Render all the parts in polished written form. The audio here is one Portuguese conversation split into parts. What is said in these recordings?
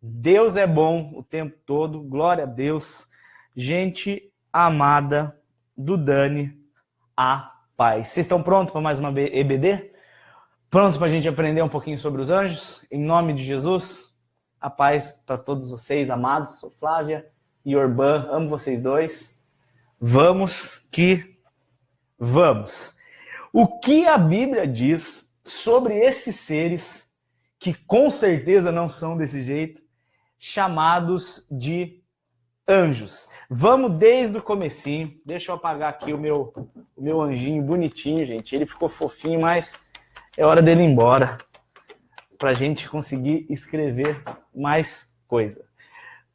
Deus é bom o tempo todo, glória a Deus. Gente amada do Dani, a paz. Vocês estão prontos para mais uma EBD? Prontos para a gente aprender um pouquinho sobre os anjos? Em nome de Jesus, a paz para todos vocês, amados. Sou Flávia e Orbã, amo vocês dois. Vamos que vamos. O que a Bíblia diz sobre esses seres que com certeza não são desse jeito, chamados de anjos? Vamos desde o comecinho. Deixa eu apagar aqui o meu anjinho bonitinho, gente. Ele ficou fofinho, mas é hora dele ir embora para a gente conseguir escrever mais coisa.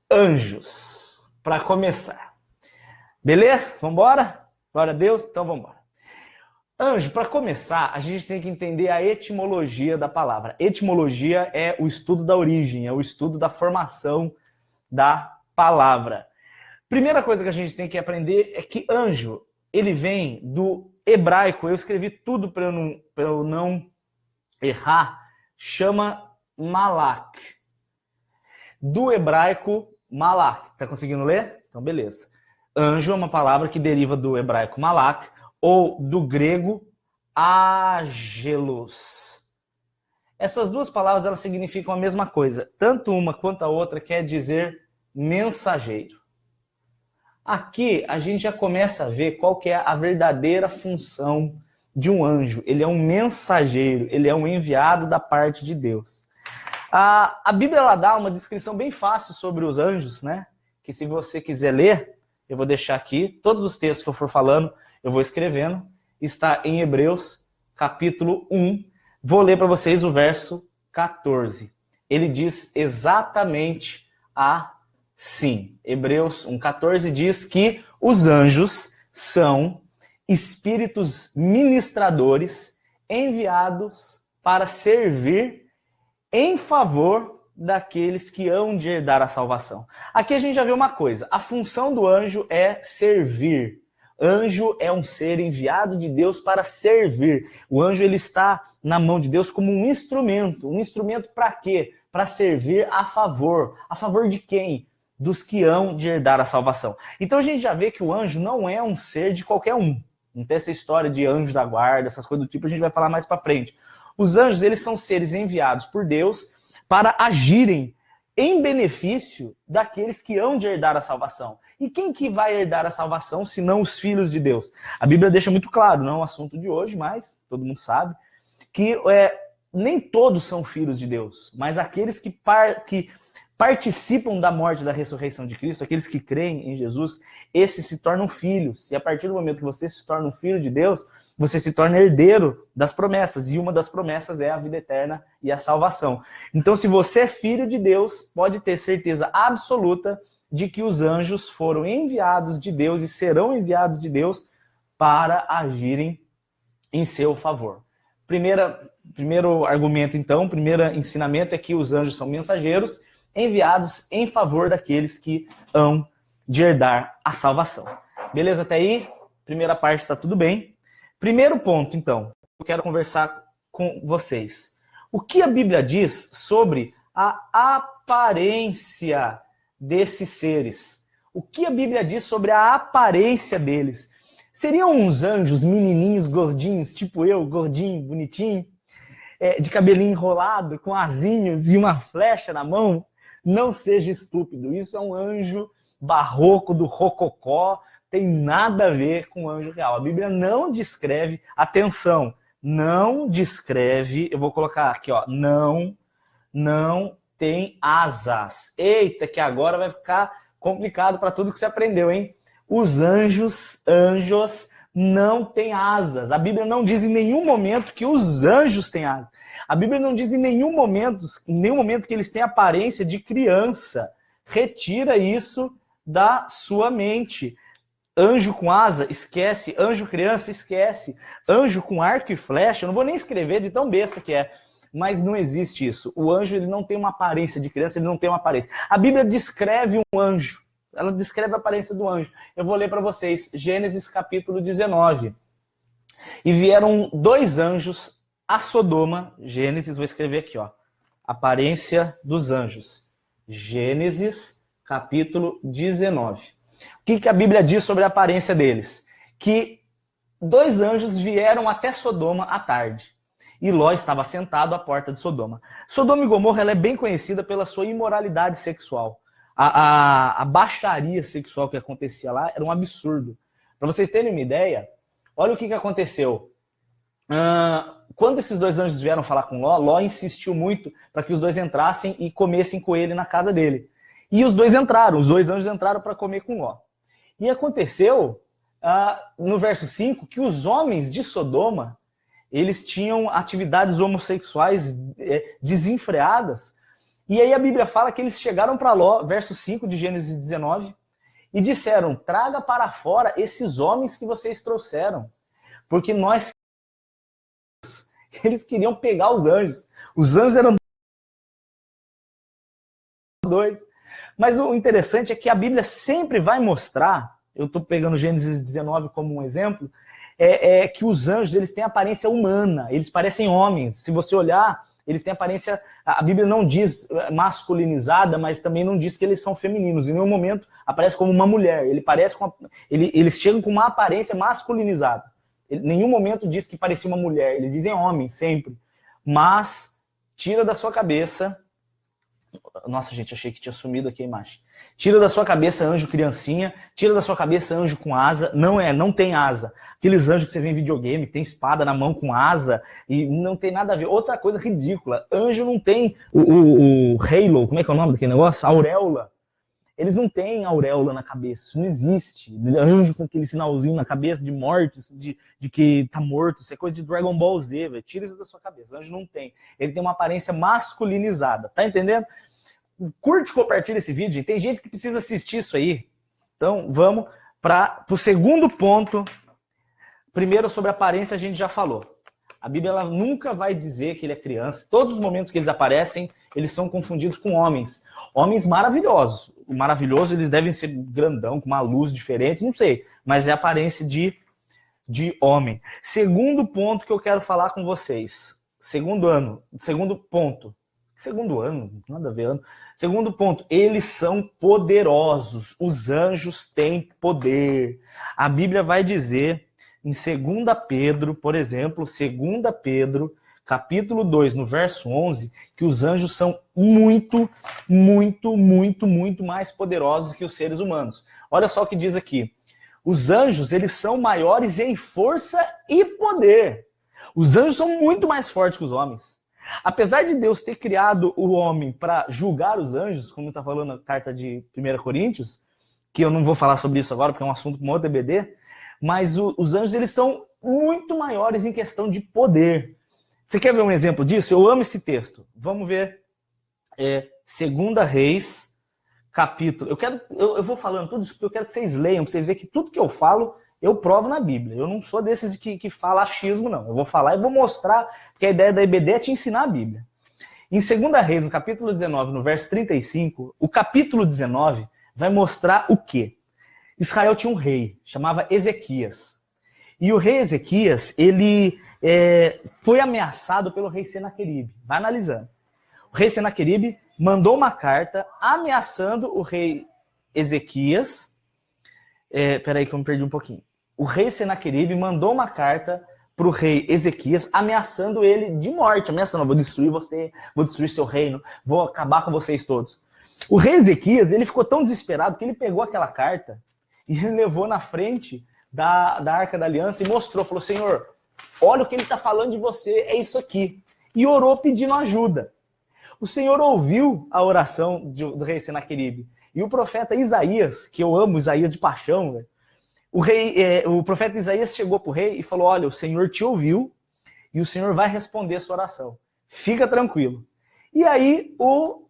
Anjos, para começar. Beleza? Vamos embora? Glória a Deus? Então vamos embora. Anjo, para começar, a gente tem que entender a etimologia da palavra. Etimologia é o estudo da origem, é o estudo da formação da palavra. Primeira coisa que a gente tem que aprender é que anjo, ele vem do hebraico. Eu escrevi tudo para eu não errar. Chama malak. Do hebraico, malak. Tá conseguindo ler? Então, beleza. Anjo é uma palavra que deriva do hebraico malak, ou do grego ágelos. Essas duas palavras elas significam a mesma coisa. Tanto uma quanto a outra quer dizer mensageiro. Aqui a gente já começa a ver qual que é a verdadeira função de um anjo. Ele é um mensageiro, ele é um enviado da parte de Deus. A Bíblia ela dá uma descrição bem fácil sobre os anjos, né? Que se você quiser ler, eu vou deixar aqui, todos os textos que eu for falando, eu vou escrevendo. Está em Hebreus, capítulo 1. Vou ler para vocês o verso 14. Ele diz exatamente assim. Hebreus 1,14 diz que os anjos são espíritos ministradores enviados para servir em favor daqueles que hão de herdar a salvação. Aqui a gente já vê uma coisa. A função do anjo é servir. Anjo é um ser enviado de Deus para servir. O anjo ele está na mão de Deus como um instrumento. Um instrumento para quê? Para servir a favor. A favor de quem? Dos que hão de herdar a salvação. Então a gente já vê que o anjo não é um ser de qualquer um. Não tem essa história de anjo da guarda, essas coisas do tipo, a gente vai falar mais para frente. Os anjos eles são seres enviados por Deus para agirem em benefício daqueles que hão de herdar a salvação. E quem que vai herdar a salvação, se não os filhos de Deus? A Bíblia deixa muito claro, não é o assunto de hoje, mas todo mundo sabe, que nem todos são filhos de Deus, mas aqueles que participam da morte e da ressurreição de Cristo, aqueles que creem em Jesus, esses se tornam filhos. E a partir do momento que você se torna um filho de Deus, você se torna herdeiro das promessas. E uma das promessas é a vida eterna e a salvação. Então, se você é filho de Deus, pode ter certeza absoluta de que os anjos foram enviados de Deus e serão enviados de Deus para agirem em seu favor. Primeiro argumento, então, primeiro ensinamento é que os anjos são mensageiros enviados em favor daqueles que hão de herdar a salvação. Beleza até aí? Primeira parte está tudo bem. Primeiro ponto, então, eu quero conversar com vocês. O que a Bíblia diz sobre a aparência desses seres? O que a Bíblia diz sobre a aparência deles? Seriam uns anjos menininhos, gordinhos, tipo eu, gordinho, bonitinho, de cabelinho enrolado, com asinhos e uma flecha na mão? Não seja estúpido. Isso é um anjo barroco do rococó, tem nada a ver com o anjo real. A Bíblia não descreve, atenção, não descreve, eu vou colocar aqui, ó, não tem asas. Eita, que agora vai ficar complicado para tudo que você aprendeu, hein? Os anjos não têm asas. A Bíblia não diz em nenhum momento que os anjos têm asas. A Bíblia não diz em nenhum momento que eles têm aparência de criança. Retira isso da sua mente. Anjo com asa, esquece. Anjo criança, esquece. Anjo com arco e flecha, eu não vou nem escrever de tão besta que é. Mas não existe isso. O anjo ele não tem uma aparência de criança, ele não tem uma aparência. A Bíblia descreve um anjo. Ela descreve a aparência do anjo. Eu vou ler para vocês. Gênesis capítulo 19. E vieram 2 anjos a Sodoma. Gênesis, vou escrever aqui, ó. Aparência dos anjos. Gênesis, capítulo 19. O que a Bíblia diz sobre a aparência deles? Que 2 anjos vieram até Sodoma à tarde. E Ló estava sentado à porta de Sodoma. Sodoma e Gomorra ela é bem conhecida pela sua imoralidade sexual. A baixaria sexual que acontecia lá era um absurdo. Para vocês terem uma ideia, olha o que aconteceu. Quando esses 2 anjos vieram falar com Ló, Ló insistiu muito para que os 2 entrassem e comessem com ele na casa dele. E os 2 entraram, os 2 anjos entraram para comer com Ló. E aconteceu, no verso 5, que os homens de Sodoma, eles tinham atividades homossexuais desenfreadas. E aí a Bíblia fala que eles chegaram para Ló, verso 5 de Gênesis 19, e disseram, traga para fora esses homens que vocês trouxeram, porque eles queriam pegar os anjos. Os anjos eram 2. Mas o interessante é que a Bíblia sempre vai mostrar, eu estou pegando Gênesis 19 como um exemplo, que os anjos eles têm aparência humana, eles parecem homens. Se você olhar, eles têm aparência... A Bíblia não diz masculinizada, mas também não diz que eles são femininos. Em nenhum momento aparece como uma mulher. Eles chegam com uma aparência masculinizada. Em nenhum momento diz que parecia uma mulher. Eles dizem homem, sempre. Mas tira da sua cabeça... Nossa, gente, achei que tinha sumido aqui a imagem. Tira da sua cabeça anjo criancinha, tira da sua cabeça anjo com asa. Não tem asa. Aqueles anjos que você vê em videogame, que tem espada na mão com asa, e não tem nada a ver. Outra coisa ridícula, anjo não tem o halo, como é que é o nome daquele negócio? Auréola. Eles não têm auréola na cabeça, isso não existe. Anjo com aquele sinalzinho na cabeça de morte, de que tá morto, isso é coisa de Dragon Ball Z, velho. Tira isso da sua cabeça, anjo não tem. Ele tem uma aparência masculinizada, tá entendendo? Curte e compartilha esse vídeo, tem gente que precisa assistir isso aí. Então, vamos para o segundo ponto. Primeiro, sobre a aparência, a gente já falou. A Bíblia ela nunca vai dizer que ele é criança. Todos os momentos que eles aparecem, eles são confundidos com homens. Homens maravilhosos. O maravilhoso, eles devem ser grandão, com uma luz diferente, não sei. Mas é a aparência de homem. Segundo ponto que eu quero falar com vocês. Segundo ponto. Segundo ano, nada a ver ano. Segundo ponto, eles são poderosos. Os anjos têm poder. A Bíblia vai dizer, em 2 Pedro, por exemplo, 2 Pedro, capítulo 2, no verso 11, que os anjos são muito, muito, muito, muito mais poderosos que os seres humanos. Olha só o que diz aqui. Os anjos, eles são maiores em força e poder. Os anjos são muito mais fortes que os homens. Apesar de Deus ter criado o homem para julgar os anjos, como está falando na carta de 1 Coríntios, que eu não vou falar sobre isso agora, porque é um assunto para um outro EBD, mas os anjos eles são muito maiores em questão de poder. Você quer ver um exemplo disso? Eu amo esse texto. Vamos ver 2 Reis, capítulo... Eu vou falando tudo isso porque eu quero que vocês leiam, para vocês verem que tudo que eu falo, eu provo na Bíblia. Eu não sou desses que fala achismo, não. Eu vou falar e vou mostrar, porque a ideia da EBD é te ensinar a Bíblia. Em 2 Reis, no capítulo 19, no verso 35, o capítulo 19 vai mostrar o quê? Israel tinha um rei, chamava Ezequias. E o rei Ezequias, ele foi ameaçado pelo rei Senaqueribe. Vai analisando. O rei Senaqueribe mandou uma carta ameaçando o rei Ezequias. Peraí que eu me perdi um pouquinho. O rei Senaqueribe mandou uma carta para o rei Ezequias, ameaçando ele de morte. Ameaçando, vou destruir você, vou destruir seu reino, vou acabar com vocês todos. O rei Ezequias, ele ficou tão desesperado que ele pegou aquela carta e ele levou na frente da Arca da Aliança e mostrou, falou, Senhor, olha o que ele está falando de você, é isso aqui. E orou pedindo ajuda. O Senhor ouviu a oração do rei Senaqueribe. E o profeta Isaías, que eu amo Isaías de paixão, velho, o profeta Isaías chegou para o rei e falou, olha, o Senhor te ouviu e o Senhor vai responder a sua oração. Fica tranquilo. E aí o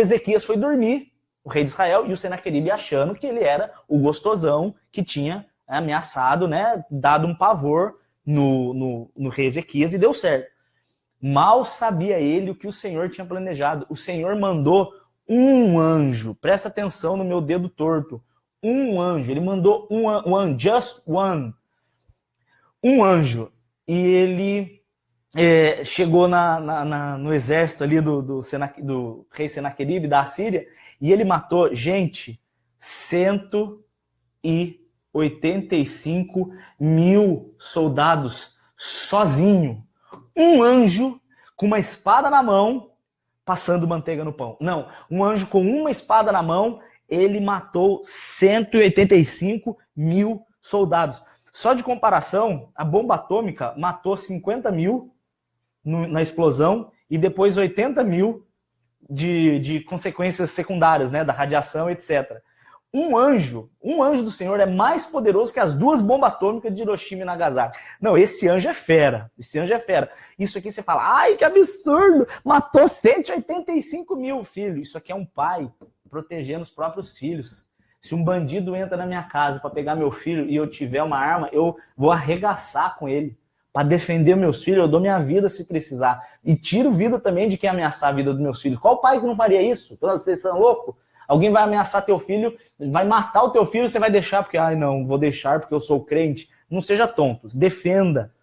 Ezequias foi dormir, o rei de Israel, e o Senaqueribe achando que ele era o gostosão que tinha ameaçado, né, dado um pavor no rei Ezequias, e deu certo. Mal sabia ele o que o Senhor tinha planejado. O Senhor mandou um anjo, presta atenção no meu dedo torto, um anjo, ele mandou just one, um anjo, e ele chegou no exército ali do rei Senaqueribe, da Assíria, e ele matou, gente, 185 mil soldados sozinho. Um anjo com uma espada na mão, passando manteiga no pão. Não, um anjo com uma espada na mão, ele matou 185 mil soldados. Só de comparação, a bomba atômica matou 50 mil na explosão e depois 80 mil de consequências secundárias, né, da radiação, etc. Um anjo do Senhor é mais poderoso que as 2 bombas atômicas de Hiroshima e Nagasaki. Não, esse anjo é fera. Esse anjo é fera. Isso aqui você fala, ai, que absurdo, matou 185 mil filhos. Isso aqui é um pai protegendo os próprios filhos. Se um bandido entra na minha casa para pegar meu filho e eu tiver uma arma, eu vou arregaçar com ele. Para defender meus filhos, eu dou minha vida se precisar. E tiro vida também de quem ameaçar a vida dos meus filhos. Qual pai que não faria isso? Vocês são loucos? Alguém vai ameaçar teu filho, vai matar o teu filho, você vai deixar porque, ai não, vou deixar porque eu sou crente. Não seja tonto, defenda.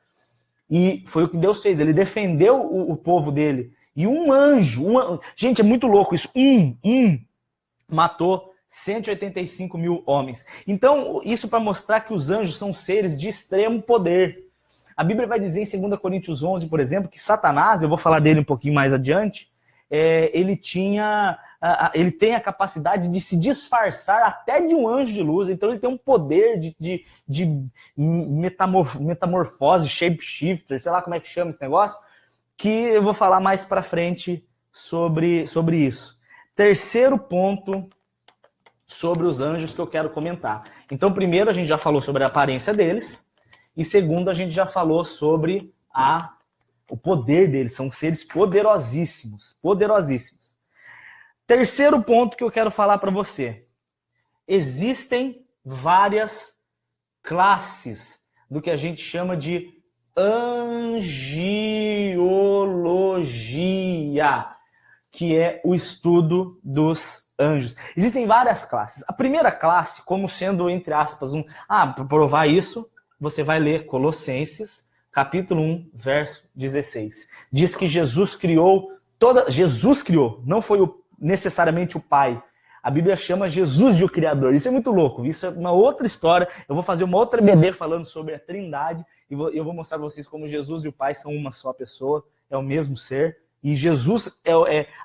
E foi o que Deus fez, ele defendeu o povo dele. E um anjo, gente, é muito louco isso, matou 185 mil homens. Então, isso para mostrar que os anjos são seres de extremo poder. A Bíblia vai dizer em 2 Coríntios 11, por exemplo, que Satanás, eu vou falar dele um pouquinho mais adiante, ele tem a capacidade de se disfarçar até de um anjo de luz, então ele tem um poder de metamorfose, shapeshifter, sei lá como é que chama esse negócio, que eu vou falar mais para frente sobre isso. Terceiro ponto sobre os anjos que eu quero comentar. Então, primeiro, a gente já falou sobre a aparência deles, e segundo, a gente já falou sobre o poder deles. São seres poderosíssimos, poderosíssimos. Terceiro ponto que eu quero falar para você. Existem várias classes do que a gente chama de angiologia, que é o estudo dos anjos. Existem várias classes. A primeira classe, como sendo, entre aspas, para provar isso, você vai ler Colossenses, capítulo 1, verso 16. Diz que Jesus criou, não foi necessariamente o Pai. A Bíblia chama Jesus de o Criador. Isso é muito louco. Isso é uma outra história. Eu vou fazer uma outra BD falando sobre a Trindade. E eu vou mostrar para vocês como Jesus e o Pai são uma só pessoa. É o mesmo ser. E Jesus,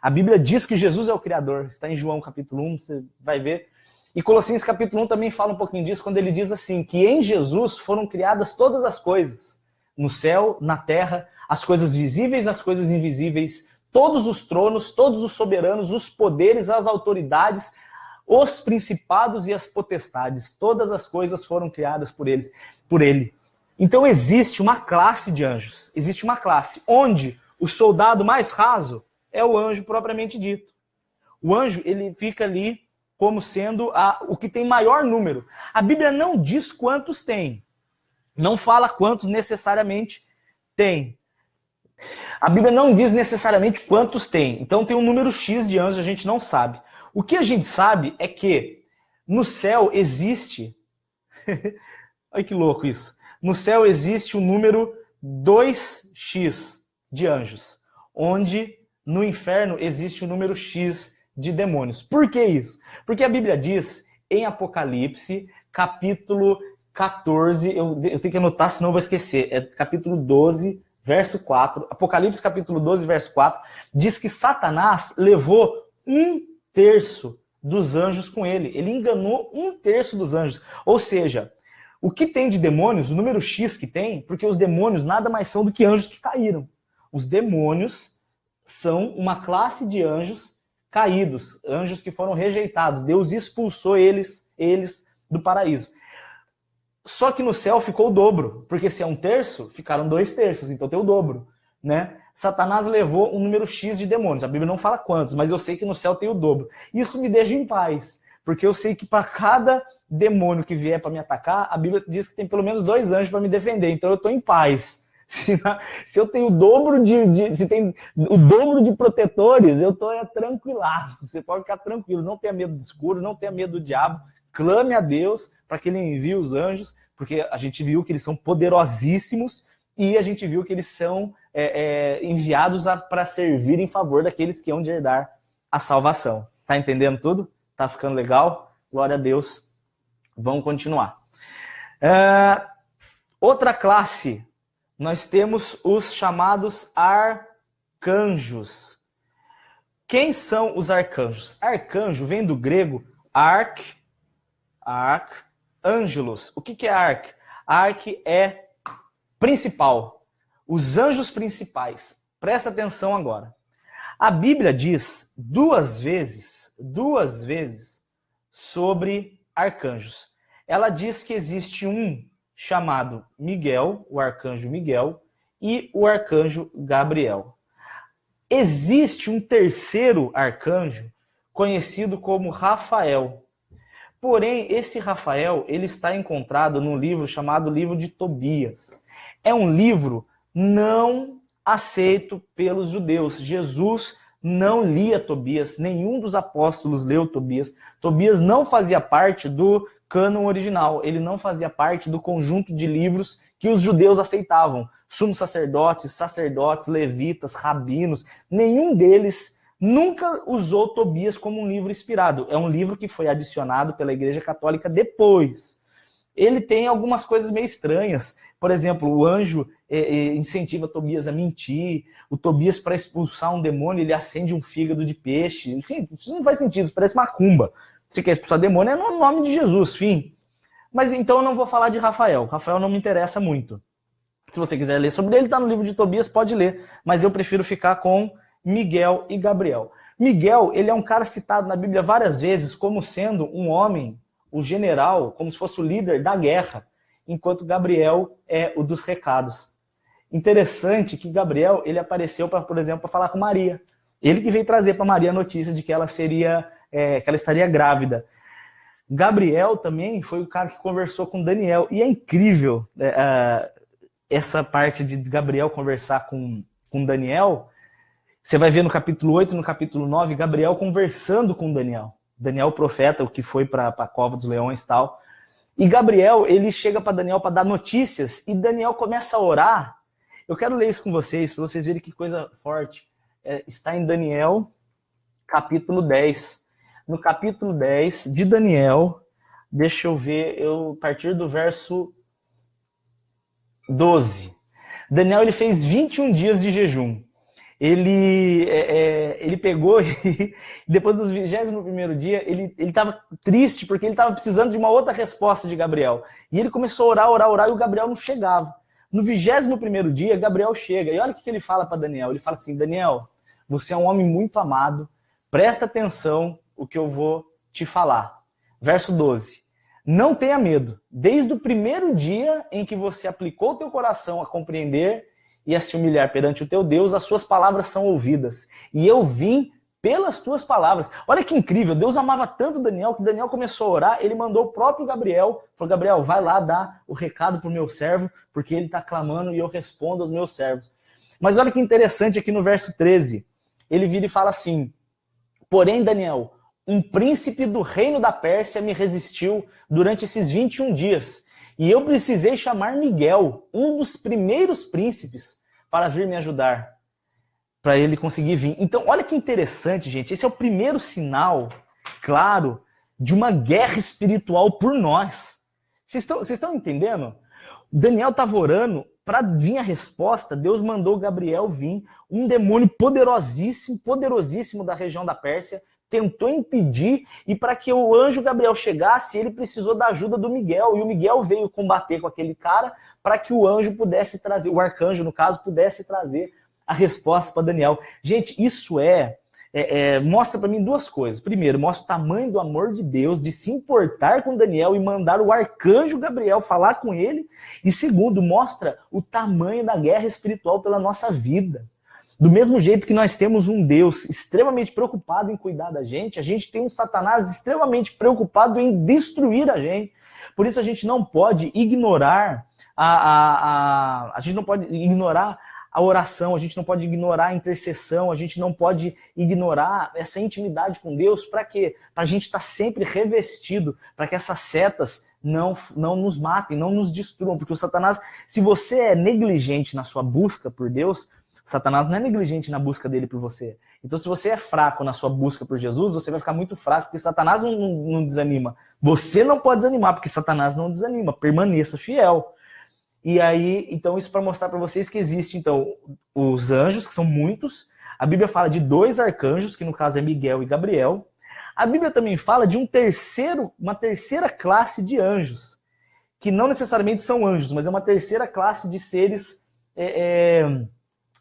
a Bíblia diz que Jesus é o Criador. Está em João capítulo 1, você vai ver. E Colossenses capítulo 1 também fala um pouquinho disso, quando ele diz assim, que em Jesus foram criadas todas as coisas. No céu, na terra, as coisas visíveis, as coisas invisíveis, todos os tronos, todos os soberanos, os poderes, as autoridades, os principados e as potestades. Todas as coisas foram criadas por ele. Então existe uma classe de anjos. Existe uma classe onde o soldado mais raso é o anjo propriamente dito. O anjo, ele fica ali como sendo o que tem maior número. A Bíblia não diz quantos tem. Não fala quantos necessariamente tem. A Bíblia não diz necessariamente quantos tem. Então tem um número X de anjos, a gente não sabe. O que a gente sabe é que no céu existe... Olha que louco isso. No céu existe o número 2x de anjos, onde no inferno existe o número X de demônios. Por que isso? Porque a Bíblia diz em Apocalipse, capítulo 14, eu tenho que anotar, senão eu vou esquecer, é capítulo 12, verso 4, Apocalipse capítulo 12, verso 4, diz que Satanás levou 1/3 dos anjos com ele. Ele enganou 1/3 dos anjos. Ou seja, o que tem de demônios, o número X que tem, porque os demônios nada mais são do que anjos que caíram. Os demônios são uma classe de anjos caídos, anjos que foram rejeitados. Deus expulsou eles do paraíso. Só que no céu ficou o dobro, porque se é 1/3, ficaram 2/3, então tem o dobro, né? Satanás levou um número X de demônios. A Bíblia não fala quantos, mas eu sei que no céu tem o dobro. Isso me deixa em paz, porque eu sei que para cada demônio que vier para me atacar, a Bíblia diz que tem pelo menos 2 anjos para me defender, então eu estou em paz. Se eu tenho o dobro se tem o dobro de protetores, eu estou tranquilaço. Você pode ficar tranquilo, não tenha medo do escuro, não tenha medo do diabo. Clame a Deus para que ele envie os anjos, porque a gente viu que eles são poderosíssimos e a gente viu que eles são enviados para servir em favor daqueles que hão de herdar a salvação. Tá entendendo tudo? Tá ficando legal? Glória a Deus. Vamos continuar. Outra classe, nós temos os chamados arcanjos. Quem são os arcanjos? Arcanjo vem do grego angelos. O que é arc? Arc é principal. Os anjos principais. Presta atenção agora. A Bíblia diz duas vezes sobre arcanjos. Ela diz que existe um chamado Miguel, o arcanjo Miguel, e o arcanjo Gabriel. Existe um terceiro arcanjo, conhecido como Rafael. Porém, esse Rafael, ele está encontrado num livro chamado Livro de Tobias. É um livro não aceito pelos judeus. Jesus não lia Tobias, nenhum dos apóstolos leu Tobias. Tobias não fazia parte do cânon original, ele não fazia parte do conjunto de livros que os judeus aceitavam. Sumos sacerdotes, levitas, rabinos, nenhum deles nunca usou Tobias como um livro inspirado. É um livro que foi adicionado pela Igreja Católica depois. Ele tem algumas coisas meio estranhas. Por exemplo, o anjo incentiva Tobias a mentir. O Tobias, para expulsar um demônio, ele acende um fígado de peixe. Isso não faz sentido, isso parece macumba. Se quer expulsar demônio, é no nome de Jesus, fim. Mas então eu não vou falar de Rafael. Rafael não me interessa muito. Se você quiser ler sobre ele, está no livro de Tobias, pode ler. Mas eu prefiro ficar com Miguel e Gabriel. Miguel, ele é um cara citado na Bíblia várias vezes como sendo um homem, o general, como se fosse o líder da guerra, enquanto Gabriel é o dos recados. Interessante que Gabriel, ele apareceu, por exemplo, para falar com Maria. Ele que veio trazer para Maria a notícia de que ela estaria grávida. Gabriel também foi o cara que conversou com Daniel. E é incrível essa parte de Gabriel conversar com Daniel. Você vai ver no capítulo 8 e no capítulo 9, Gabriel conversando com Daniel. Daniel, o profeta, o que foi para a cova dos leões e tal. E Gabriel, ele chega para Daniel para dar notícias e Daniel começa a orar. Eu quero ler isso com vocês, para vocês verem que coisa forte. Está em Daniel, capítulo 10. No capítulo 10 de Daniel, deixa eu ver, a partir do verso 12. Daniel, ele fez 21 dias de jejum. Ele pegou e depois dos 21º dia, ele estava triste porque ele estava precisando de uma outra resposta de Gabriel. E ele começou a orar, e o Gabriel não chegava. No 21º dia, Gabriel chega. E olha o que ele fala para Daniel. Ele fala assim: Daniel, você é um homem muito amado. Presta atenção o que eu vou te falar. Verso 12. Não tenha medo. Desde o primeiro dia em que você aplicou o teu coração a compreender e a se humilhar perante o teu Deus, as suas palavras são ouvidas. E eu vim pelas tuas palavras. Olha que incrível, Deus amava tanto Daniel, que Daniel começou a orar, ele mandou o próprio Gabriel, falou: Gabriel, vai lá dar o recado para o meu servo, porque ele está clamando e eu respondo aos meus servos. Mas olha que interessante aqui no verso 13, ele vira e fala assim: porém, Daniel, um príncipe do reino da Pérsia me resistiu durante esses 21 dias. E eu precisei chamar Miguel, um dos primeiros príncipes, para vir me ajudar, para ele conseguir vir. Então, olha que interessante, gente. Esse é o primeiro sinal, claro, de uma guerra espiritual por nós. Vocês estão entendendo? Daniel estava orando, para vir a resposta, Deus mandou Gabriel vir, um demônio poderosíssimo da região da Pérsia, tentou impedir, e para que o anjo Gabriel chegasse, ele precisou da ajuda do Miguel, e o Miguel veio combater com aquele cara para que o anjo pudesse trazer, o arcanjo, no caso, pudesse trazer a resposta para Daniel. Gente, isso mostra para mim duas coisas. Primeiro, mostra o tamanho do amor de Deus, de se importar com Daniel e mandar o arcanjo Gabriel falar com ele. E segundo, mostra o tamanho da guerra espiritual pela nossa vida. Do mesmo jeito que nós temos um Deus extremamente preocupado em cuidar da gente, a gente tem um Satanás extremamente preocupado em destruir a gente. Por isso a gente não pode ignorar a gente não pode ignorar a oração, a gente não pode ignorar a intercessão, a gente não pode ignorar essa intimidade com Deus. Para quê? Para a gente estar sempre revestido, para que essas setas não nos matem, não nos destruam. Porque o Satanás, se você é negligente na sua busca por Deus, Satanás não é negligente na busca dele por você. Então, se você é fraco na sua busca por Jesus, você vai ficar muito fraco, porque Satanás não desanima. Você não pode desanimar, porque Satanás não desanima. Permaneça fiel. E aí, então, isso para mostrar para vocês que existe, então, os anjos, que são muitos. A Bíblia fala de 2 arcanjos, que no caso é Miguel e Gabriel. A Bíblia também fala de uma terceira classe de anjos, que não necessariamente são anjos, mas é uma terceira classe de seres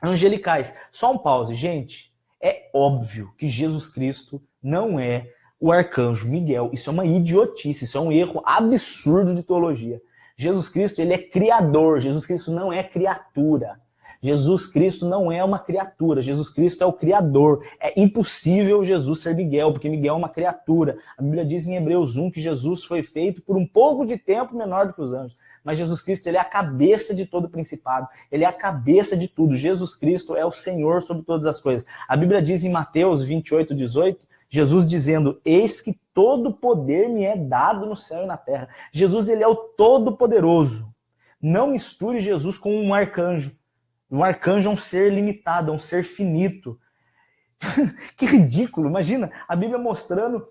angelicais. Só um pause, gente. É óbvio que Jesus Cristo não é o arcanjo Miguel. Isso é uma idiotice, isso é um erro absurdo de teologia. Jesus Cristo, ele é criador. Jesus Cristo não é criatura. Jesus Cristo não é uma criatura. Jesus Cristo é o criador. É impossível Jesus ser Miguel, porque Miguel é uma criatura. A Bíblia diz em Hebreus 1 que Jesus foi feito por um pouco de tempo menor do que os anjos. Mas Jesus Cristo, ele é a cabeça de todo principado. Ele é a cabeça de tudo. Jesus Cristo é o Senhor sobre todas as coisas. A Bíblia diz em Mateus 28, 18, Jesus dizendo, eis que todo poder me é dado no céu e na terra. Jesus, ele é o todo-poderoso. Não misture Jesus com um arcanjo. Um arcanjo é um ser limitado, é um ser finito. Que ridículo, imagina a Bíblia mostrando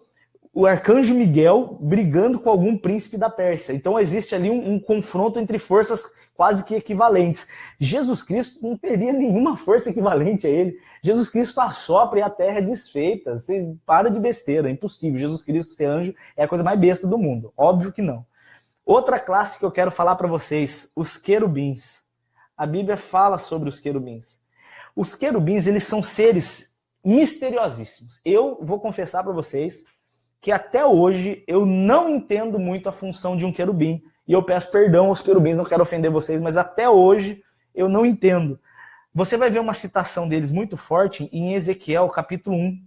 o arcanjo Miguel brigando com algum príncipe da Pérsia. Então existe ali um confronto entre forças quase que equivalentes. Jesus Cristo não teria nenhuma força equivalente a ele. Jesus Cristo assopra e a terra é desfeita. Você para de besteira, é impossível. Jesus Cristo ser anjo é a coisa mais besta do mundo. Óbvio que não. Outra classe que eu quero falar para vocês, os querubins. A Bíblia fala sobre os querubins. Os querubins, eles são seres misteriosíssimos. Eu vou confessar para vocês que até hoje eu não entendo muito a função de um querubim. E eu peço perdão aos querubins, não quero ofender vocês, mas até hoje eu não entendo. Você vai ver uma citação deles muito forte em Ezequiel, capítulo 1.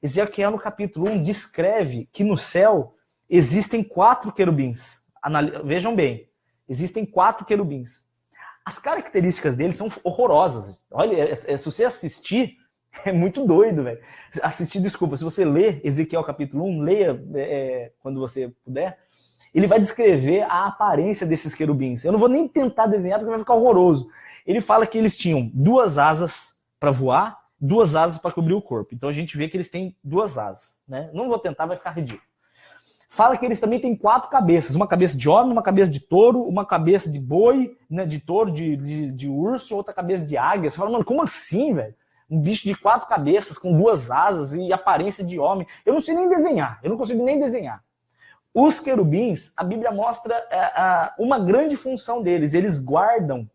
Ezequiel, no capítulo 1, descreve que no céu existem 4 querubins. Vejam bem, existem 4 querubins. As características deles são horrorosas. Olha, se você assistir, é muito doido, velho. Desculpa, se você ler Ezequiel capítulo 1, leia quando você puder, ele vai descrever a aparência desses querubins. Eu não vou nem tentar desenhar porque vai ficar horroroso. Ele fala que eles tinham 2 asas para voar, 2 asas para cobrir o corpo. Então a gente vê que eles têm 2 asas, né? Não vou tentar, vai ficar ridículo. Fala que eles também têm 4 cabeças. Uma cabeça de homem, uma cabeça de touro, uma cabeça de boi, né, de touro, de urso, outra cabeça de águia. Você fala, mano, como assim, velho? Um bicho de 4 cabeças, com 2 asas e aparência de homem. Eu não sei nem desenhar, eu não consigo nem desenhar. Os querubins, a Bíblia mostra uma grande função deles. Eles guardam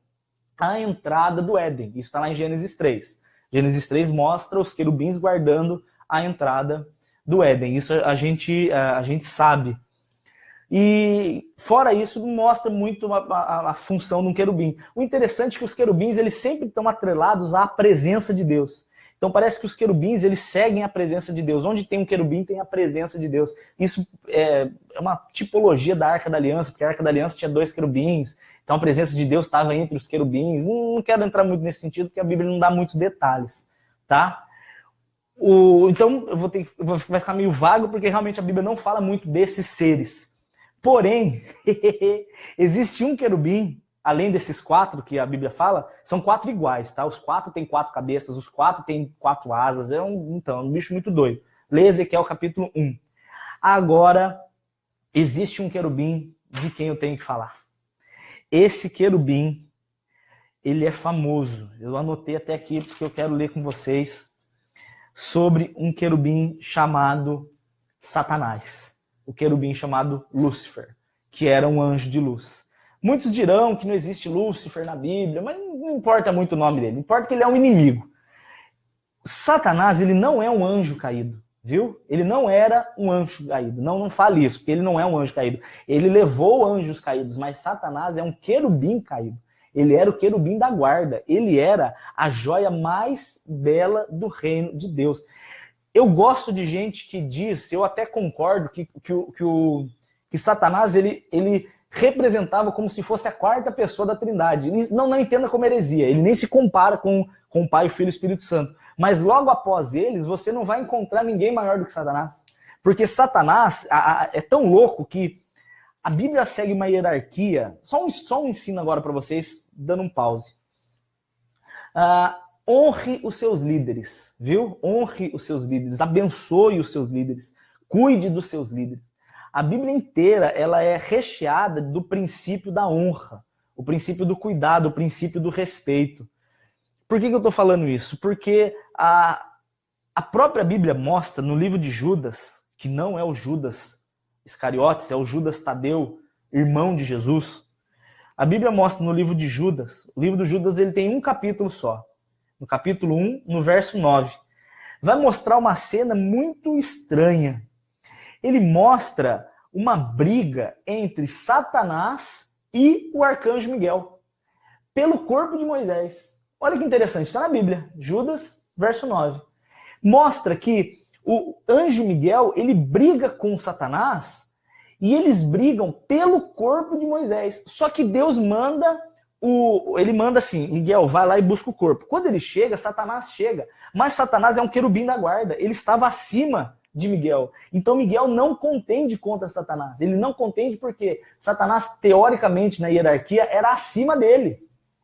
a entrada do Éden. Isso está lá em Gênesis 3. Gênesis 3 mostra os querubins guardando a entrada do Éden. Isso a gente sabe. E fora isso, mostra muito a função de um querubim. O interessante é que os querubins, eles sempre estão atrelados à presença de Deus. Então parece que os querubins, eles seguem a presença de Deus. Onde tem um querubim, tem a presença de Deus. Isso é uma tipologia da Arca da Aliança, porque a Arca da Aliança tinha 2 querubins, então a presença de Deus estava entre os querubins. Não quero entrar muito nesse sentido, porque a Bíblia não dá muitos detalhes, tá? Então vai ficar meio vago, porque realmente a Bíblia não fala muito desses seres. Porém, existe um querubim, além desses 4 que a Bíblia fala, são 4 iguais, tá? Os 4 têm 4 cabeças, os 4 têm 4 asas, é um bicho muito doido. Lê Ezequiel capítulo 1. Agora, existe um querubim de quem eu tenho que falar. Esse querubim, ele é famoso. Eu anotei até aqui porque eu quero ler com vocês sobre um querubim chamado Satanás. O querubim chamado Lúcifer, que era um anjo de luz. Muitos dirão que não existe Lúcifer na Bíblia, mas não importa muito o nome dele, importa que ele é um inimigo. Satanás, ele não é um anjo caído, viu? Ele não era um anjo caído, não fale isso, porque ele não é um anjo caído. Ele levou anjos caídos, mas Satanás é um querubim caído. Ele era o querubim da guarda, ele era a joia mais bela do reino de Deus. Eu gosto de gente que diz, eu até concordo, que Satanás ele representava como se fosse a 4ª pessoa da Trindade. Não entenda como heresia, ele nem se compara com o Pai, o Filho e o Espírito Santo. Mas logo após eles, você não vai encontrar ninguém maior do que Satanás. Porque Satanás é tão louco que a Bíblia segue uma hierarquia. Só um ensino agora para vocês, dando um pause. Honre os seus líderes, viu? Honre os seus líderes, abençoe os seus líderes, cuide dos seus líderes. A Bíblia inteira ela é recheada do princípio da honra, o princípio do cuidado, o princípio do respeito. Por que eu estou falando isso? Porque a própria Bíblia mostra no livro de Judas, que não é o Judas Iscariotes, é o Judas Tadeu, irmão de Jesus. A Bíblia mostra no livro de Judas, o livro de Judas ele tem um capítulo só. No capítulo 1, no verso 9. Vai mostrar uma cena muito estranha. Ele mostra uma briga entre Satanás e o arcanjo Miguel, pelo corpo de Moisés. Olha que interessante, está na Bíblia, Judas, verso 9. Mostra que o anjo Miguel, ele briga com Satanás e eles brigam pelo corpo de Moisés. Só que Deus manda, ele manda assim, Miguel, vai lá e busca o corpo. Quando ele chega, Satanás chega. Mas Satanás é um querubim da guarda, ele estava acima de Miguel. Então Miguel não contende contra Satanás. Ele não contende porque Satanás, teoricamente, na hierarquia, era acima dele.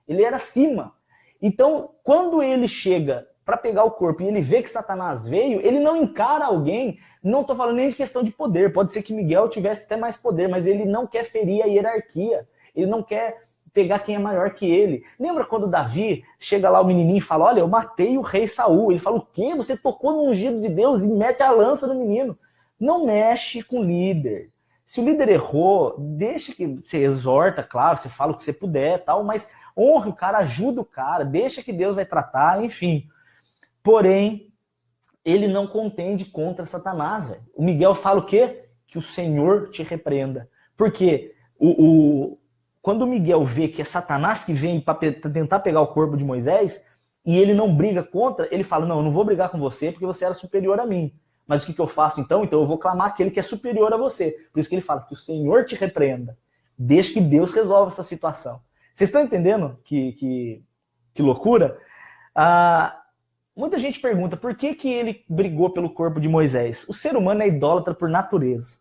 Ele era acima. Então, quando ele chega para pegar o corpo e ele vê que Satanás veio, ele não encara alguém, não estou falando nem de questão de poder, pode ser que Miguel tivesse até mais poder, mas ele não quer ferir a hierarquia, ele não quer pegar quem é maior que ele. Lembra quando Davi chega lá, o menininho e fala, olha, eu matei o rei Saul. Ele fala, o quê? Você tocou no ungido de Deus e mete a lança no menino. Não mexe com o líder. Se o líder errou, deixa que você exorta, claro, você fala o que você puder, tal, mas honre o cara, ajuda o cara, deixa que Deus vai tratar, enfim. Porém, ele não contende contra Satanás. Véio. O Miguel fala o quê? Que o Senhor te repreenda. Porque quando o Miguel vê que é Satanás que vem para tentar pegar o corpo de Moisés, e ele não briga contra, ele fala, não, eu não vou brigar com você porque você era superior a mim. Mas o que eu faço então? Então eu vou clamar aquele que é superior a você. Por isso que ele fala que o Senhor te repreenda. Deixa que Deus resolva essa situação. Vocês estão entendendo que loucura? Muita gente pergunta por que ele brigou pelo corpo de Moisés. O ser humano é idólatra por natureza.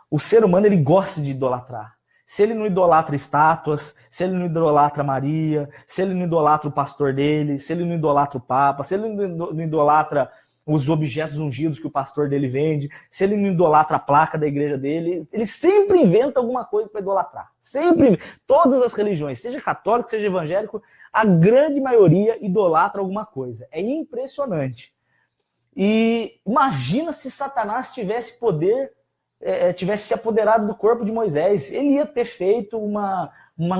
O ser humano ele gosta de idolatrar. Se ele não idolatra estátuas, se ele não idolatra Maria, se ele não idolatra o pastor dele, se ele não idolatra o Papa, se ele não idolatra os objetos ungidos que o pastor dele vende, se ele não idolatra a placa da igreja dele, ele sempre inventa alguma coisa para idolatrar. Sempre. Todas as religiões, seja católico, seja evangélico, a grande maioria idolatra alguma coisa. É impressionante. E imagina se Satanás tivesse poder, tivesse se apoderado do corpo de Moisés. Ele ia ter feito uma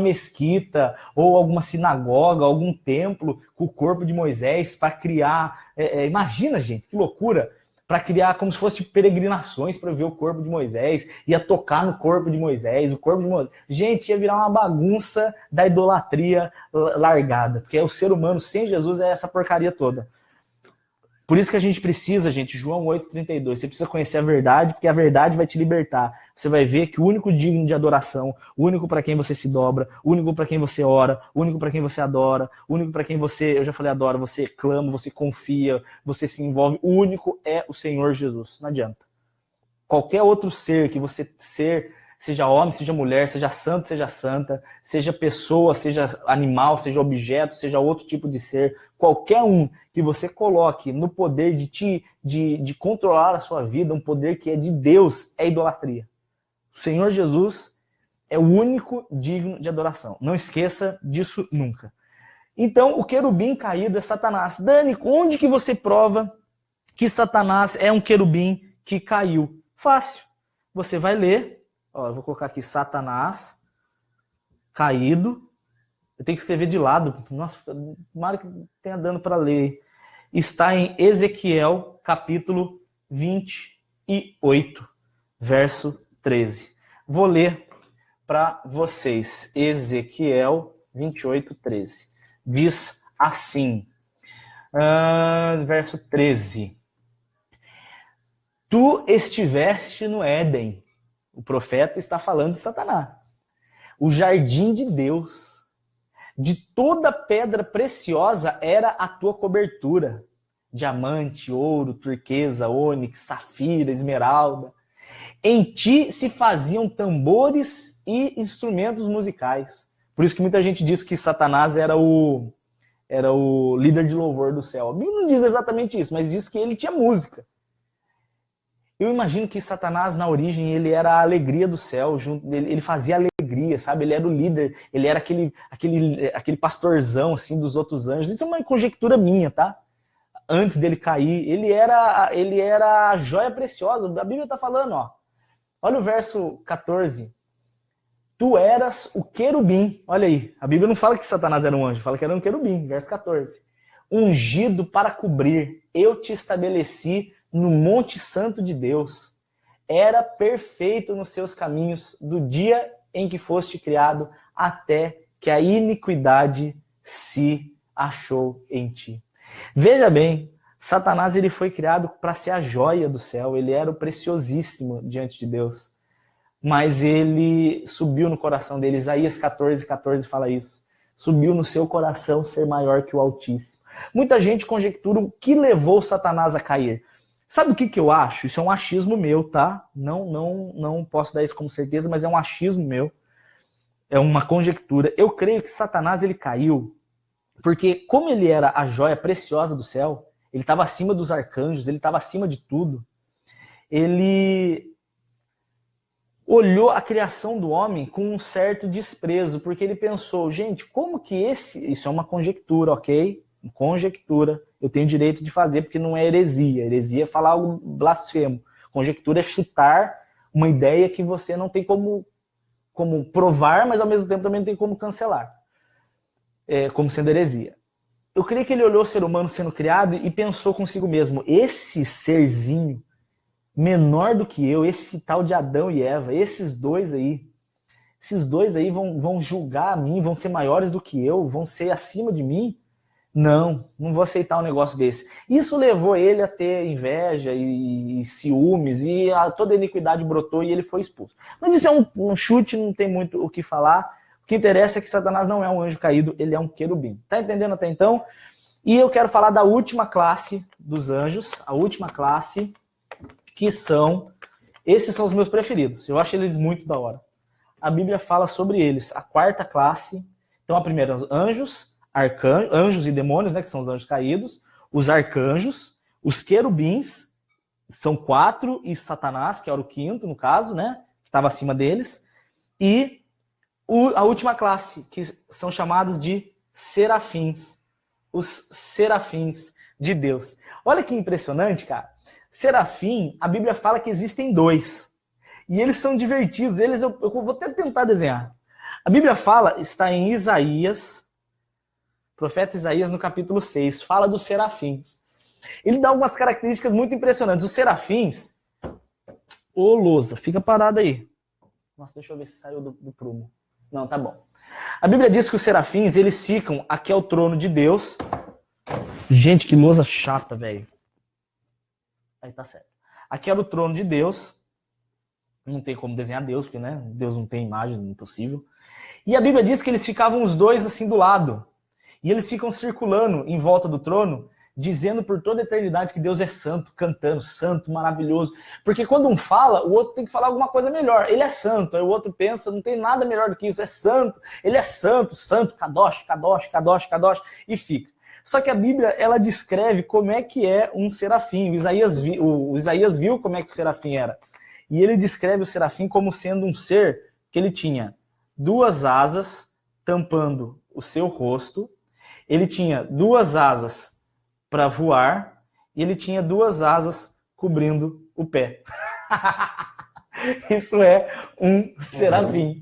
mesquita ou alguma sinagoga, algum templo com o corpo de Moisés para criar... imagina, gente, que loucura! Para criar como se fosse peregrinações para ver o corpo de Moisés, ia tocar no corpo de Moisés, o corpo de Moisés. Gente, ia virar uma bagunça da idolatria largada, porque o ser humano sem Jesus é essa porcaria toda. Por isso que a gente precisa, gente, João 8,32, você precisa conhecer a verdade, porque a verdade vai te libertar. Você vai ver que o único digno de adoração, o único para quem você se dobra, o único para quem você ora, o único para quem você adora, o único para quem você, eu já falei adora, você clama, você confia, você se envolve, o único é o Senhor Jesus, não adianta. Qualquer outro ser que você seja homem, seja mulher, seja santo, seja santa, seja pessoa, seja animal, seja objeto, seja outro tipo de ser, qualquer um que você coloque no poder de controlar a sua vida, um poder que é de Deus, é idolatria. O Senhor Jesus é o único digno de adoração. Não esqueça disso nunca. Então, o querubim caído é Satanás. Dani, onde que você prova que Satanás é um querubim que caiu? Fácil. Você vai ler. Ó, eu vou colocar aqui Satanás caído. Eu tenho que escrever de lado. Nossa, tomara que tenha dando para ler. Está em Ezequiel, capítulo 28, verso 13. Vou ler para vocês. Ezequiel 28, 13. Diz assim, verso 13. Tu estiveste no Éden. O profeta está falando de Satanás. O jardim de Deus. De toda pedra preciosa era a tua cobertura. Diamante, ouro, turquesa, ônix, safira, esmeralda. Em ti se faziam tambores e instrumentos musicais. Por isso que muita gente diz que Satanás era o era o líder de louvor do céu. A Bíblia não diz exatamente isso, mas diz que ele tinha música. Eu imagino que Satanás, na origem, ele era a alegria do céu, ele fazia alegria, sabe? Ele era o líder, ele era aquele pastorzão, assim, dos outros anjos. Isso é uma conjectura minha, tá? Antes dele cair, ele era a joia preciosa. A Bíblia está falando, ó. Olha o verso 14. Tu eras o querubim. Olha aí, a Bíblia não fala que Satanás era um anjo, fala que era um querubim, verso 14. Ungido para cobrir, eu te estabeleci no Monte Santo de Deus. Era perfeito nos seus caminhos do dia em que foste criado até que a iniquidade se achou em ti. Veja bem, Satanás ele foi criado para ser a joia do céu, ele era o preciosíssimo diante de Deus. Mas ele subiu no coração dele, Isaías 14 fala isso. Subiu no seu coração ser maior que o Altíssimo. Muita gente conjectura o que levou Satanás a cair. Sabe o que eu acho? Isso é um achismo meu, tá? Não posso dar isso como certeza, mas é um achismo meu. É uma conjectura. Eu creio que Satanás ele caiu porque, como ele era a joia preciosa do céu, ele estava acima dos arcanjos, ele estava acima de tudo. Ele olhou a criação do homem com um certo desprezo, porque ele pensou, gente, como que isso é uma conjectura, ok? Conjectura, eu tenho direito de fazer, porque não é heresia. Heresia é falar algo blasfemo. Conjectura é chutar uma ideia que você não tem como provar, mas ao mesmo tempo também não tem como cancelar. Como sendo heresia. Eu creio que ele olhou o ser humano sendo criado e pensou consigo mesmo, esse serzinho menor do que eu, esse tal de Adão e Eva, esses dois aí vão julgar a mim, vão ser maiores do que eu, vão ser acima de mim? Não vou aceitar um negócio desse. Isso levou ele a ter inveja e ciúmes, e toda a iniquidade brotou e ele foi expulso. Mas isso é um chute, não tem muito o que falar. O que interessa é que Satanás não é um anjo caído, ele é um querubim. Tá entendendo até então? E eu quero falar da última classe dos anjos, a última classe, esses são os meus preferidos. Eu acho eles muito da hora. A Bíblia fala sobre eles. A quarta classe, então a primeira, anjos, anjos e demônios, né, que são os anjos caídos, os arcanjos, os querubins, são 4, e Satanás, que era o quinto, no caso, né, que estava acima deles, e a última classe, que são chamados de serafins, os serafins de Deus. Olha que impressionante, cara. Serafim, a Bíblia fala que existem 2, e eles são divertidos, eu vou até tentar desenhar. A Bíblia fala, está em Isaías, profeta Isaías, no capítulo 6, fala dos serafins. Ele dá algumas características muito impressionantes. Os serafins... Ô, lousa, fica parado aí. Nossa, deixa eu ver se saiu do prumo. Não, tá bom. A Bíblia diz que os serafins, eles ficam... Aqui é o trono de Deus. Gente, que lousa chata, velho. Aí tá certo. Aqui era o trono de Deus. Não tem como desenhar Deus, porque, né? Deus não tem imagem, impossível. E a Bíblia diz que eles ficavam os dois assim do lado. E eles ficam circulando em volta do trono, dizendo por toda a eternidade que Deus é santo, cantando, santo, maravilhoso. Porque quando um fala, o outro tem que falar alguma coisa melhor. Ele é santo, aí o outro pensa, não tem nada melhor do que isso, é santo. Ele é santo, santo, kadosh, kadosh, kadosh, kadosh, e fica. Só que a Bíblia, ela descreve como é que é um serafim. O Isaías viu como é que o serafim era. E ele descreve o serafim como sendo um ser que ele tinha 2 asas tampando o seu rosto, ele tinha 2 asas para voar e ele tinha 2 asas cobrindo o pé. Isso é um serafim.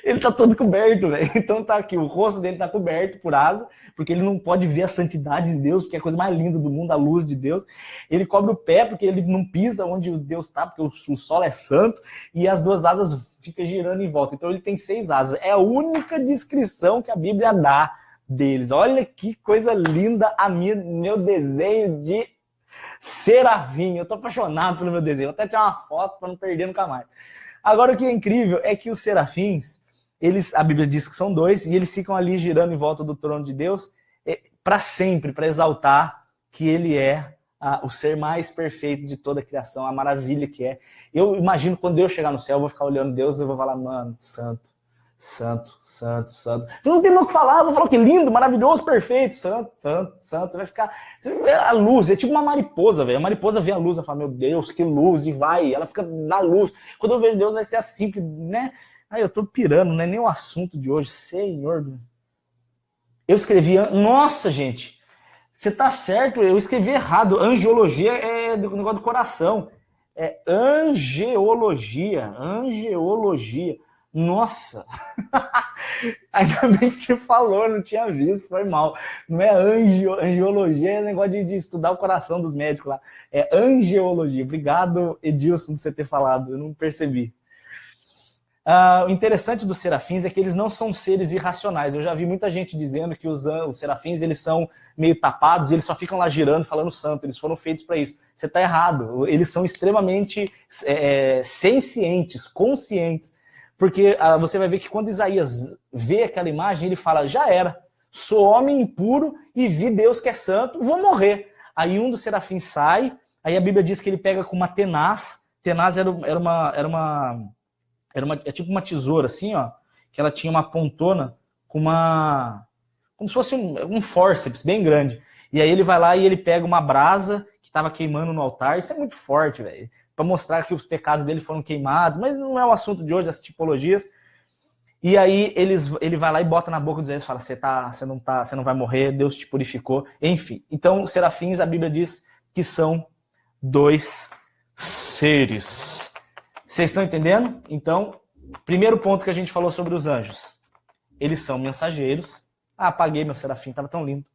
Ele tá todo coberto, velho. Então tá aqui, o rosto dele tá coberto por asa, porque ele não pode ver a santidade de Deus, porque é a coisa mais linda do mundo, a luz de Deus. Ele cobre o pé, porque ele não pisa onde Deus tá, porque o solo é santo, e as 2 asas ficam girando em volta. Então ele tem 6 asas. É a única descrição que a Bíblia dá deles. Olha que coisa linda meu desenho de serafim. Eu tô apaixonado pelo meu desenho. Vou até tirar uma foto para não perder nunca mais. Agora, o que é incrível é que os serafins, a Bíblia diz que são 2, e eles ficam ali girando em volta do trono de Deus para sempre, para exaltar que ele é o ser mais perfeito de toda a criação, a maravilha que é. Eu imagino, quando eu chegar no céu, eu vou ficar olhando Deus e eu vou falar, mano, santo, Santo, santo, santo. Eu não tem mais o que falar, eu vou falar que lindo, maravilhoso, perfeito, santo, santo, santo. Você vai ficar. Você vai ver a luz, é tipo uma mariposa, velho. A mariposa vê a luz, ela fala, meu Deus, que luz, e vai, ela fica na luz. Quando eu vejo Deus, vai ser assim, né? Aí eu tô pirando, não é nem o assunto de hoje, Senhor. Eu escrevi, nossa, gente, você tá certo, eu escrevi errado. Angiologia é do negócio do coração. É angeologia, angeologia. Nossa, ainda bem que você falou, não tinha visto, foi mal. Não é angiologia, é negócio de estudar o coração dos médicos lá. É angeologia. Obrigado, Edilson, de você ter falado, eu não percebi. O interessante dos serafins é que eles não são seres irracionais. Eu já vi muita gente dizendo que os serafins eles são meio tapados e eles só ficam lá girando falando santo. Eles foram feitos para isso. Você está errado. Eles são extremamente sencientes, conscientes. Porque você vai ver que quando Isaías vê aquela imagem, ele fala, já era. Sou homem impuro e vi Deus que é santo, vou morrer. Aí um dos serafins sai, aí a Bíblia diz que ele pega com uma tenaz. Tenaz era é tipo uma tesoura assim, ó, que ela tinha uma pontona com uma... como se fosse um fórceps bem grande. E aí ele vai lá e ele pega uma brasa que estava queimando no altar. Isso é muito forte, velho. Para mostrar que os pecados dele foram queimados. Mas não é o assunto de hoje, as tipologias. E aí ele vai lá e bota na boca dos reis e fala, você não vai morrer, Deus te purificou. Enfim, então os serafins, a Bíblia diz que são dois seres. Vocês estão entendendo? Então, primeiro ponto que a gente falou sobre os anjos. Eles são mensageiros. Ah, apaguei meu serafim, estava tão lindo.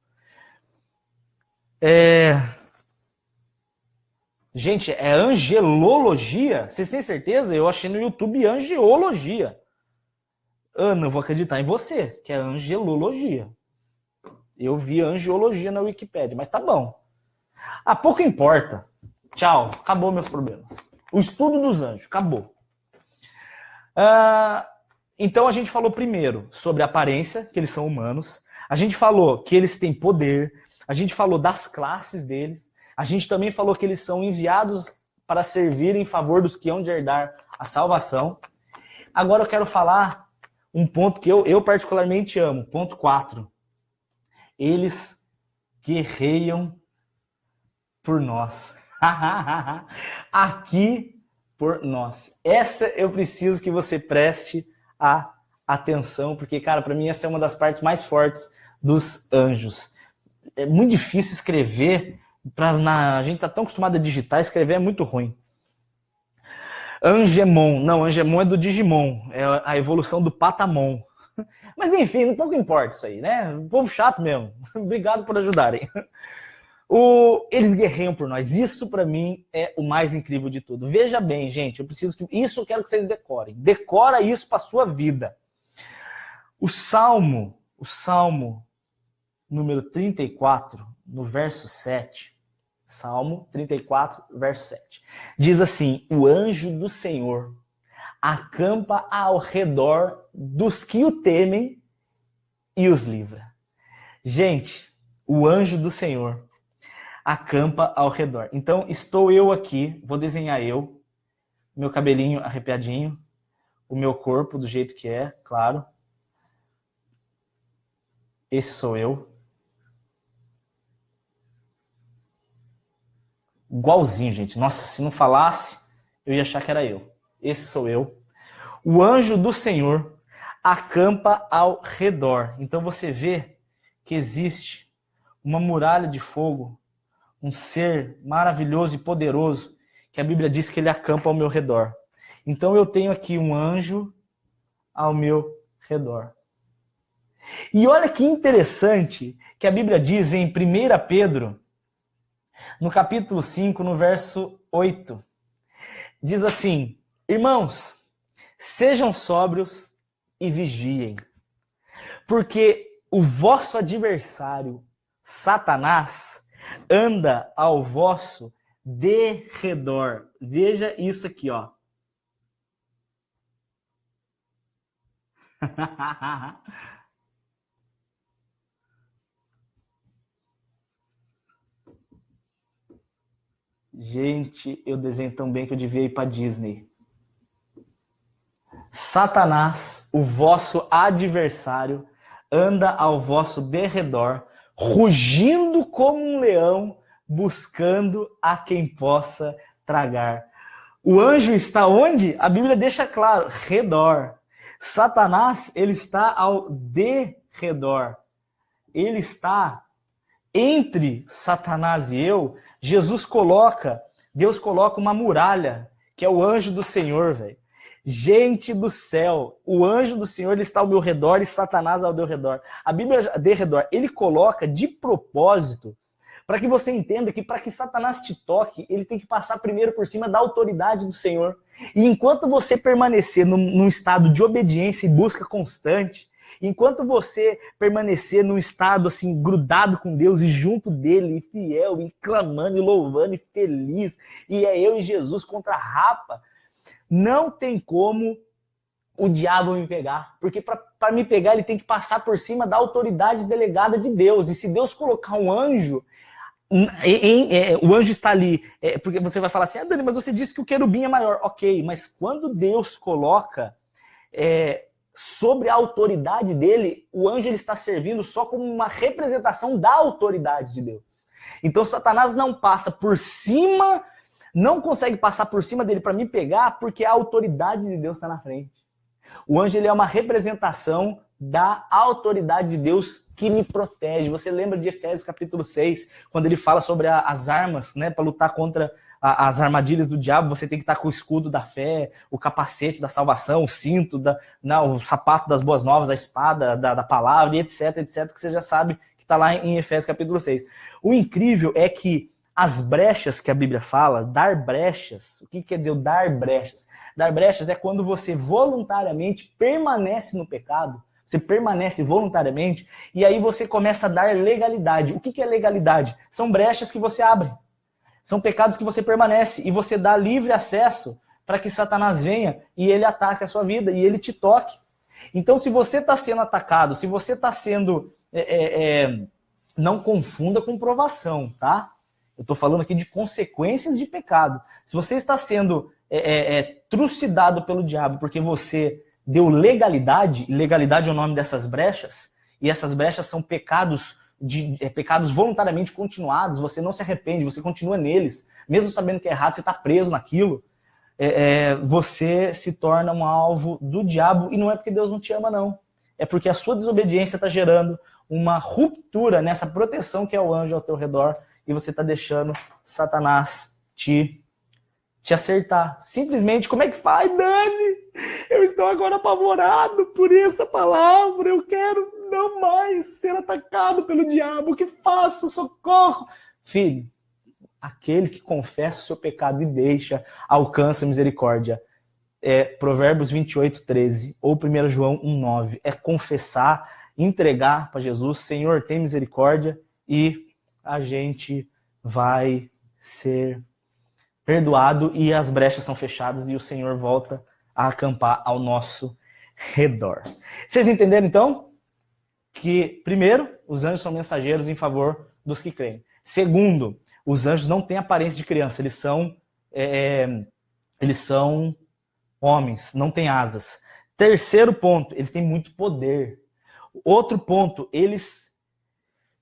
Gente, é angelologia? Vocês têm certeza? Eu achei no YouTube angeologia. Ana, eu vou acreditar em você, que é angelologia. Eu vi angiologia na Wikipédia, mas tá bom. Pouco importa. Tchau, acabou meus problemas. O estudo dos anjos, acabou. Então a gente falou primeiro sobre a aparência, que eles são humanos. A gente falou que eles têm poder. A gente falou das classes deles. A gente também falou que eles são enviados para servir em favor dos que hão de herdar a salvação. Agora eu quero falar um ponto que eu particularmente amo. Ponto 4. Eles guerreiam por nós. Aqui por nós. Essa eu preciso que você preste a atenção, porque, cara, para mim essa é uma das partes mais fortes dos anjos. É muito difícil escrever, a gente tá tão acostumado a digitar, escrever é muito ruim. Angemon, não, Angemon é do Digimon, é a evolução do Patamon. Mas enfim, um pouco importa isso aí, né? Um povo chato mesmo. Obrigado por ajudarem. Eles guerreiam por nós. Isso para mim é o mais incrível de tudo. Veja bem, gente, isso eu quero que vocês decorem. Decora isso para sua vida. O Salmo número 34, no verso 7, Salmo 34, verso 7, diz assim: o anjo do Senhor acampa ao redor dos que o temem e os livra. Gente, o anjo do Senhor acampa ao redor. Então, estou eu aqui, vou desenhar eu, meu cabelinho arrepiadinho, o meu corpo do jeito que é, claro. Esse sou eu. Igualzinho, gente. Nossa, se não falasse, eu ia achar que era eu. Esse sou eu. O anjo do Senhor acampa ao redor. Então você vê que existe uma muralha de fogo, um ser maravilhoso e poderoso, que a Bíblia diz que ele acampa ao meu redor. Então eu tenho aqui um anjo ao meu redor. E olha que interessante que a Bíblia diz em 1 Pedro, no capítulo 5, no verso 8, diz assim: irmãos, sejam sóbrios e vigiem, porque o vosso adversário, Satanás, anda ao vosso derredor. Veja isso aqui, ó. Gente, eu desenho tão bem que eu devia ir pra Disney. Satanás, o vosso adversário, anda ao vosso derredor, rugindo como um leão, buscando a quem possa tragar. O anjo está onde? A Bíblia deixa claro, redor. Satanás, ele está ao derredor. Ele está entre Satanás e eu. Deus coloca uma muralha, que é o anjo do Senhor, velho. Gente do céu, o anjo do Senhor ele está ao meu redor e Satanás ao meu redor. A Bíblia de redor, ele coloca de propósito para que você entenda que para que Satanás te toque, ele tem que passar primeiro por cima da autoridade do Senhor. E enquanto você permanecer num estado de obediência e busca constante, enquanto você permanecer num estado assim, grudado com Deus e junto dele, e fiel, e clamando, e louvando, e feliz, e é eu e Jesus contra a rapa, não tem como o diabo me pegar. Porque para me pegar, ele tem que passar por cima da autoridade delegada de Deus. E se Deus colocar um anjo, o anjo está ali, porque você vai falar assim, Dani, mas você disse que o querubim é maior. Ok, mas quando Deus coloca sobre a autoridade dele, o anjo ele está servindo só como uma representação da autoridade de Deus. Então Satanás não passa por cima, não consegue passar por cima dele para me pegar, porque a autoridade de Deus está na frente. O anjo ele é uma representação da autoridade de Deus que me protege. Você lembra de Efésios capítulo 6, quando ele fala sobre as armas, né, para lutar contra as armadilhas do diabo, você tem que estar com o escudo da fé, o capacete da salvação, o cinto, o sapato das boas novas, a espada da palavra, e etc, etc, que você já sabe que está lá em Efésios capítulo 6. O incrível é que as brechas que a Bíblia fala, dar brechas, o que quer dizer o dar brechas? Dar brechas é quando você voluntariamente permanece no pecado, você permanece voluntariamente, e aí você começa a dar legalidade. O que é legalidade? São brechas que você abre. São pecados que você permanece, e você dá livre acesso para que Satanás venha e ele ataque a sua vida, e ele te toque. Então, se você está sendo atacado, se você está sendo... não confunda com provação, tá? Eu estou falando aqui de consequências de pecado. Se você está sendo trucidado pelo diabo porque você deu legalidade, e legalidade é o nome dessas brechas, e essas brechas são pecados pecados voluntariamente continuados, você não se arrepende, você continua neles, mesmo sabendo que é errado, você está preso naquilo, você se torna um alvo do diabo, e não é porque Deus não te ama, não. É porque a sua desobediência está gerando uma ruptura nessa proteção que é o anjo ao teu redor, e você está deixando Satanás te acertar. Simplesmente, como é que faz, Dani? Eu estou agora apavorado por essa palavra, eu quero não mais ser atacado pelo diabo, o que faço? Socorro! Filho, aquele que confessa o seu pecado e deixa, alcança misericórdia. Provérbios 28:13, ou 1 João 1:9, é confessar, entregar para Jesus, Senhor, tem misericórdia, e a gente vai ser perdoado, e as brechas são fechadas, e o Senhor volta a acampar ao nosso redor. Vocês entenderam, então? Que, primeiro, os anjos são mensageiros em favor dos que creem. Segundo, os anjos não têm aparência de criança, eles são homens, não têm asas. Terceiro ponto, eles têm muito poder. Outro ponto, eles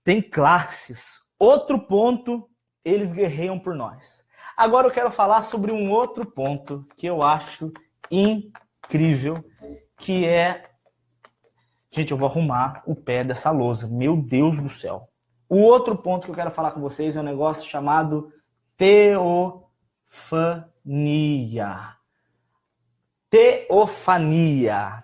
têm classes. Outro ponto, eles guerreiam por nós. Agora eu quero falar sobre um outro ponto que eu acho incrível, que é... Gente, eu vou arrumar o pé dessa lousa. Meu Deus do céu. O outro ponto que eu quero falar com vocês é um negócio chamado teofania.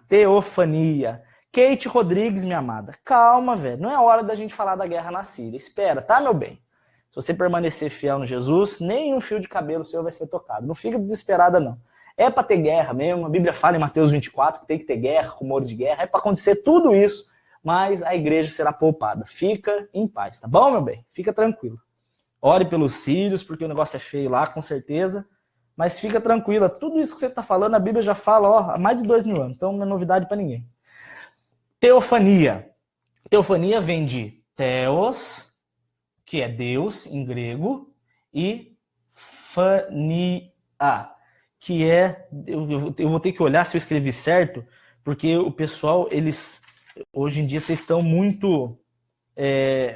Teofania. Kate Rodrigues, minha amada. Calma, velho. Não é hora da gente falar da guerra na Síria. Espera, tá, meu bem? Se você permanecer fiel no Jesus, nem um fio de cabelo seu vai ser tocado. Não fica desesperada, não. É para ter guerra mesmo. A Bíblia fala em Mateus 24 que tem que ter guerra, rumores de guerra. É para acontecer tudo isso, mas a igreja será poupada. Fica em paz, tá bom, meu bem? Fica tranquilo. Ore pelos filhos, porque o negócio é feio lá, com certeza. Mas fica tranquila. Tudo isso que você está falando, a Bíblia já fala há mais de 2000 anos. Então não é novidade para ninguém. Teofania. Teofania vem de Theos, que é Deus em grego, e fania, que é... Eu vou ter que olhar se eu escrevi certo, porque o pessoal, eles... Hoje em dia, vocês estão muito...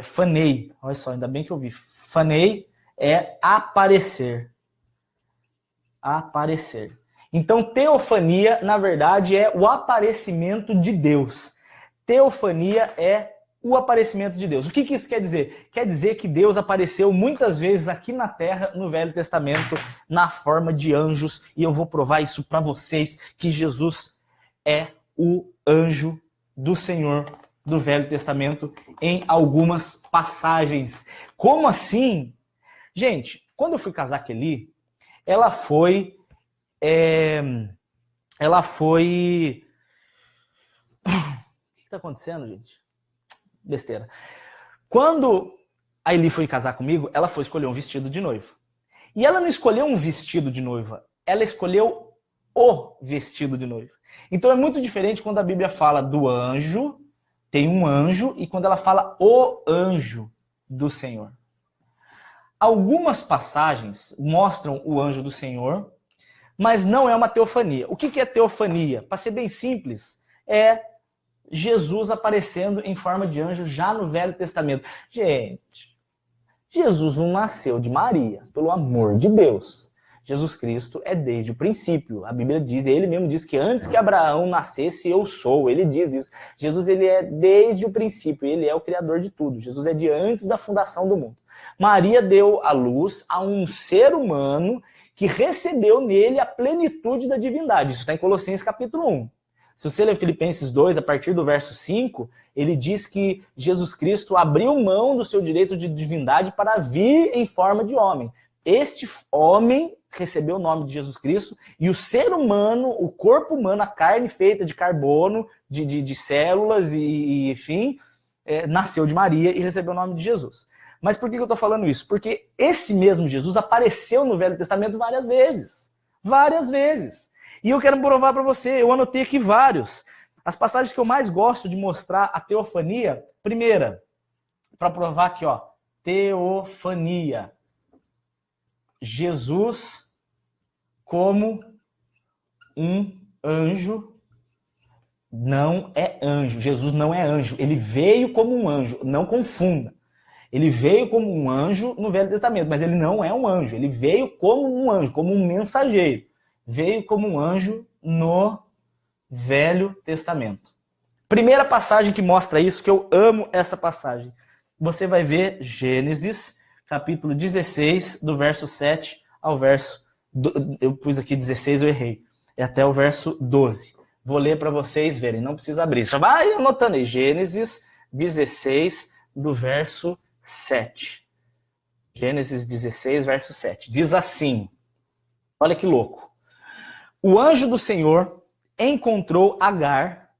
fanei. Olha só, ainda bem que eu vi. Fanei é aparecer. Aparecer. Então, teofania, na verdade, é o aparecimento de Deus. Teofania é o aparecimento de Deus. O que isso quer dizer? Quer dizer que Deus apareceu muitas vezes aqui na Terra, no Velho Testamento, na forma de anjos, e eu vou provar isso para vocês, que Jesus é o anjo do Senhor do Velho Testamento em algumas passagens. Como assim? Gente, quando eu fui casar com Eli, ela foi... O que está acontecendo, gente? Besteira. Quando a Eli foi casar comigo, ela foi escolher um vestido de noiva. E ela não escolheu um vestido de noiva, ela escolheu o vestido de noiva. Então é muito diferente quando a Bíblia fala do anjo, tem um anjo, e quando ela fala o anjo do Senhor. Algumas passagens mostram o anjo do Senhor, mas não é uma teofania. O que é teofania? Para ser bem simples, é Jesus aparecendo em forma de anjo já no Velho Testamento. Gente, Jesus não nasceu de Maria, pelo amor de Deus. Jesus Cristo é desde o princípio. A Bíblia diz, ele mesmo diz que antes que Abraão nascesse, eu sou. Ele diz isso. Jesus, ele é desde o princípio, ele é o criador de tudo. Jesus é de antes da fundação do mundo. Maria deu à luz a um ser humano que recebeu nele a plenitude da divindade. Isso está em Colossenses capítulo 1. Se você ler Filipenses 2, a partir do verso 5, ele diz que Jesus Cristo abriu mão do seu direito de divindade para vir em forma de homem. Este homem recebeu o nome de Jesus Cristo e o ser humano, o corpo humano, a carne feita de carbono, de células e enfim, nasceu de Maria e recebeu o nome de Jesus. Mas por que eu estou falando isso? Porque esse mesmo Jesus apareceu no Velho Testamento várias vezes. Várias vezes. E eu quero provar para você, eu anotei aqui vários. As passagens que eu mais gosto de mostrar a teofania, primeira, para provar aqui, ó, teofania. Jesus como um anjo. Não é anjo. Jesus não é anjo. Ele veio como um anjo. Não confunda. Ele veio como um anjo no Velho Testamento, mas ele não é um anjo. Ele veio como um anjo, como um mensageiro. Veio como um anjo no Velho Testamento. Primeira passagem que mostra isso, que eu amo essa passagem. Você vai ver Gênesis, capítulo 16, do verso 7 ao verso... Eu pus aqui 16, eu errei. É até o verso 12. Vou ler para vocês verem, não precisa abrir. Só vai anotando aí. Gênesis 16, do verso 7. Gênesis 16, verso 7. Diz assim, olha que louco. O anjo do Senhor encontrou Agar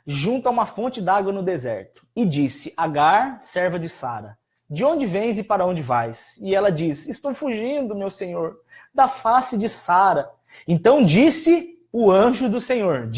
junto a uma fonte d'água no deserto e disse, Agar, serva de Sara, de onde vens e para onde vais? E ela diz, estou fugindo, meu senhor, da face de Sara. Então disse o anjo do Senhor,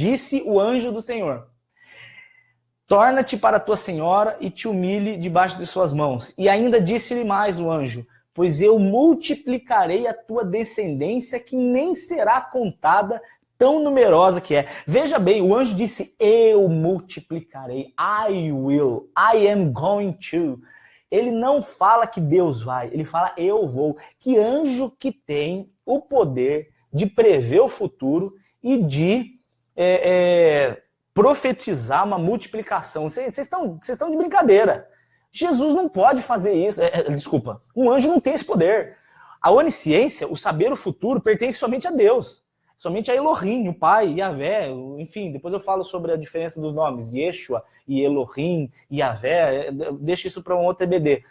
torna-te para tua senhora e te humilhe debaixo de suas mãos. E ainda disse-lhe mais o anjo, pois eu multiplicarei a tua descendência que nem será contada, tão numerosa que é. Veja bem, o anjo disse, eu multiplicarei, I will, I am going to. Ele não fala que Deus vai, ele fala eu vou. Que anjo que tem o poder de prever o futuro e de profetizar uma multiplicação. Vocês estão de brincadeira. Jesus não pode fazer isso. Desculpa, um anjo não tem esse poder. A onisciência, o saber o futuro, pertence somente a Deus. Somente a Elohim, o Pai, Yahvé, enfim, depois eu falo sobre a diferença dos nomes, Yeshua e Elohim, Yahvé, deixa isso para um outro EBD.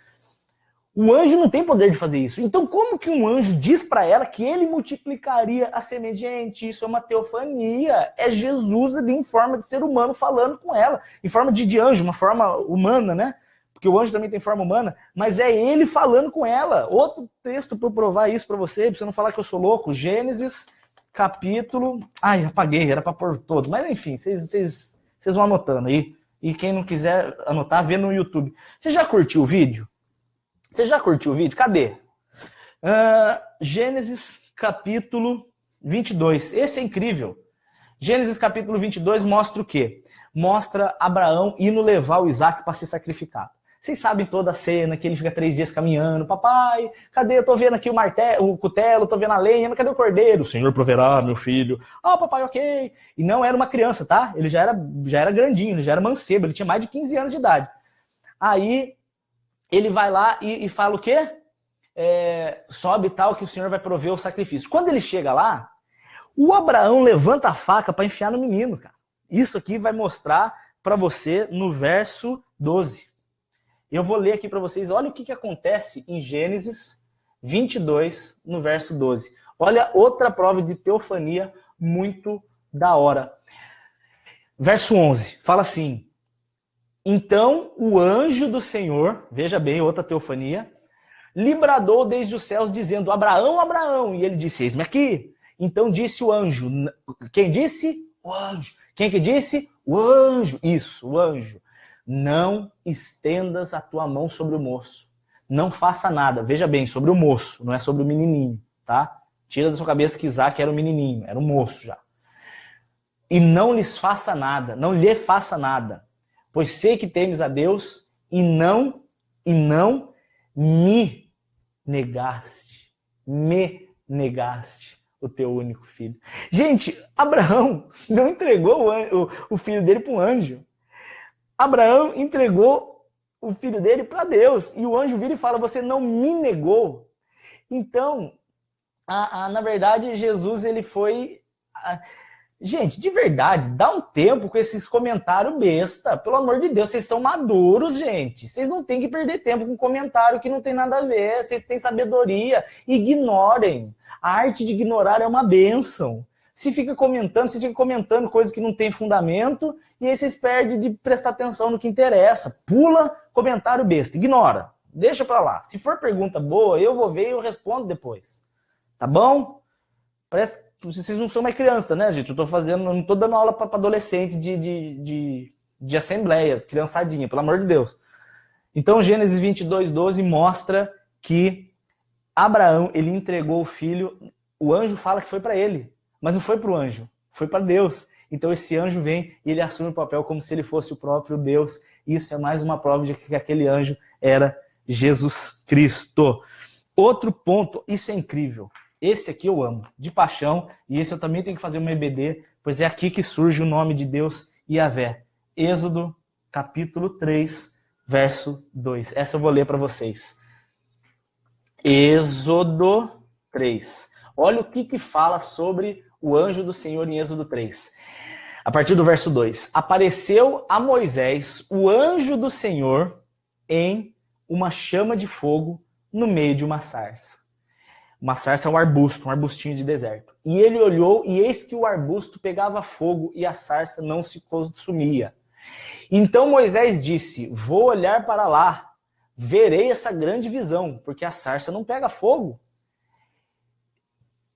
O anjo não tem poder de fazer isso. Então como que um anjo diz para ela que ele multiplicaria a semente? Gente, isso é uma teofania. É Jesus ali em forma de ser humano falando com ela, em forma de anjo, uma forma humana, né? Porque o anjo também tem forma humana, mas é ele falando com ela. Outro texto para provar isso para você não falar que eu sou louco, Gênesis capítulo... Ai, apaguei, era para pôr todos. Mas enfim, vocês vão anotando aí. E quem não quiser anotar, vê no YouTube. Você já curtiu o vídeo? Cadê? Gênesis capítulo 22. Esse é incrível. Gênesis capítulo 22 mostra o quê? Mostra Abraão indo levar o Isaac para ser sacrificado. Vocês sabem toda a cena, que ele fica 3 dias caminhando. Papai, cadê? Eu tô vendo aqui o cutelo, tô vendo a lenha, mas cadê o cordeiro? O Senhor proverá, meu filho. Ah, papai, ok. E não era uma criança, tá? Ele já era grandinho, ele já era mancebo, ele tinha mais de 15 anos de idade. Aí, ele vai lá e fala o quê? Sobe tal, que o Senhor vai prover o sacrifício. Quando ele chega lá, o Abraão levanta a faca para enfiar no menino, cara. Isso aqui vai mostrar para você no verso 12. Eu vou ler aqui para vocês, olha o que acontece em Gênesis 22, no verso 12. Olha outra prova de teofania muito da hora. Verso 11, fala assim: então o anjo do Senhor, veja bem, outra teofania, lhe bradou desde os céus, dizendo, Abraão, Abraão. E ele disse, eis-me aqui. Então disse o anjo. Quem disse? O anjo. Quem que disse? O anjo. Isso, o anjo. Não estendas a tua mão sobre o moço. Não faça nada. Veja bem, sobre o moço, não é sobre o menininho, tá? Tira da sua cabeça que Isaac era um menininho, era um moço já. E não lhes faça nada, não lhe faça nada, pois sei que temes a Deus e não me negaste o teu único filho. Gente, Abraão não entregou o filho dele para um anjo. Abraão entregou o filho dele para Deus. E o anjo vira e fala, você não me negou. Então, na verdade, Jesus, ele foi... Gente, de verdade, dá um tempo com esses comentários besta. Pelo amor de Deus, vocês são maduros, gente. Vocês não têm que perder tempo com comentário que não tem nada a ver. Vocês têm sabedoria. Ignorem. A arte de ignorar é uma bênção. Vocês ficam comentando coisas que não tem fundamento e aí vocês perdem de prestar atenção no que interessa. Pula comentário besta. Ignora. Deixa pra lá. Se for pergunta boa, eu vou ver e eu respondo depois. Tá bom? Parece... Vocês não são mais criança, né, gente? Não tô dando aula para adolescentes de assembleia, criançadinha, pelo amor de Deus. Então, Gênesis 22, 12 mostra que Abraão, ele entregou o filho, o anjo fala que foi para ele, mas não foi para o anjo, foi para Deus. Então, esse anjo vem e ele assume o papel como se ele fosse o próprio Deus. Isso é mais uma prova de que aquele anjo era Jesus Cristo. Outro ponto, isso é incrível. Esse aqui eu amo, de paixão, e esse eu também tenho que fazer uma EBD, pois é aqui que surge o nome de Deus, Yahvé. Êxodo, capítulo 3, verso 2. Essa eu vou ler para vocês. Êxodo 3. Olha o que fala sobre o anjo do Senhor em Êxodo 3. A partir do verso 2. Apareceu a Moisés o anjo do Senhor em uma chama de fogo no meio de uma sarça. Uma sarça é um arbusto, um arbustinho de deserto. E ele olhou, e eis que o arbusto pegava fogo e a sarça não se consumia. Então Moisés disse, vou olhar para lá, verei essa grande visão, porque a sarça não pega fogo.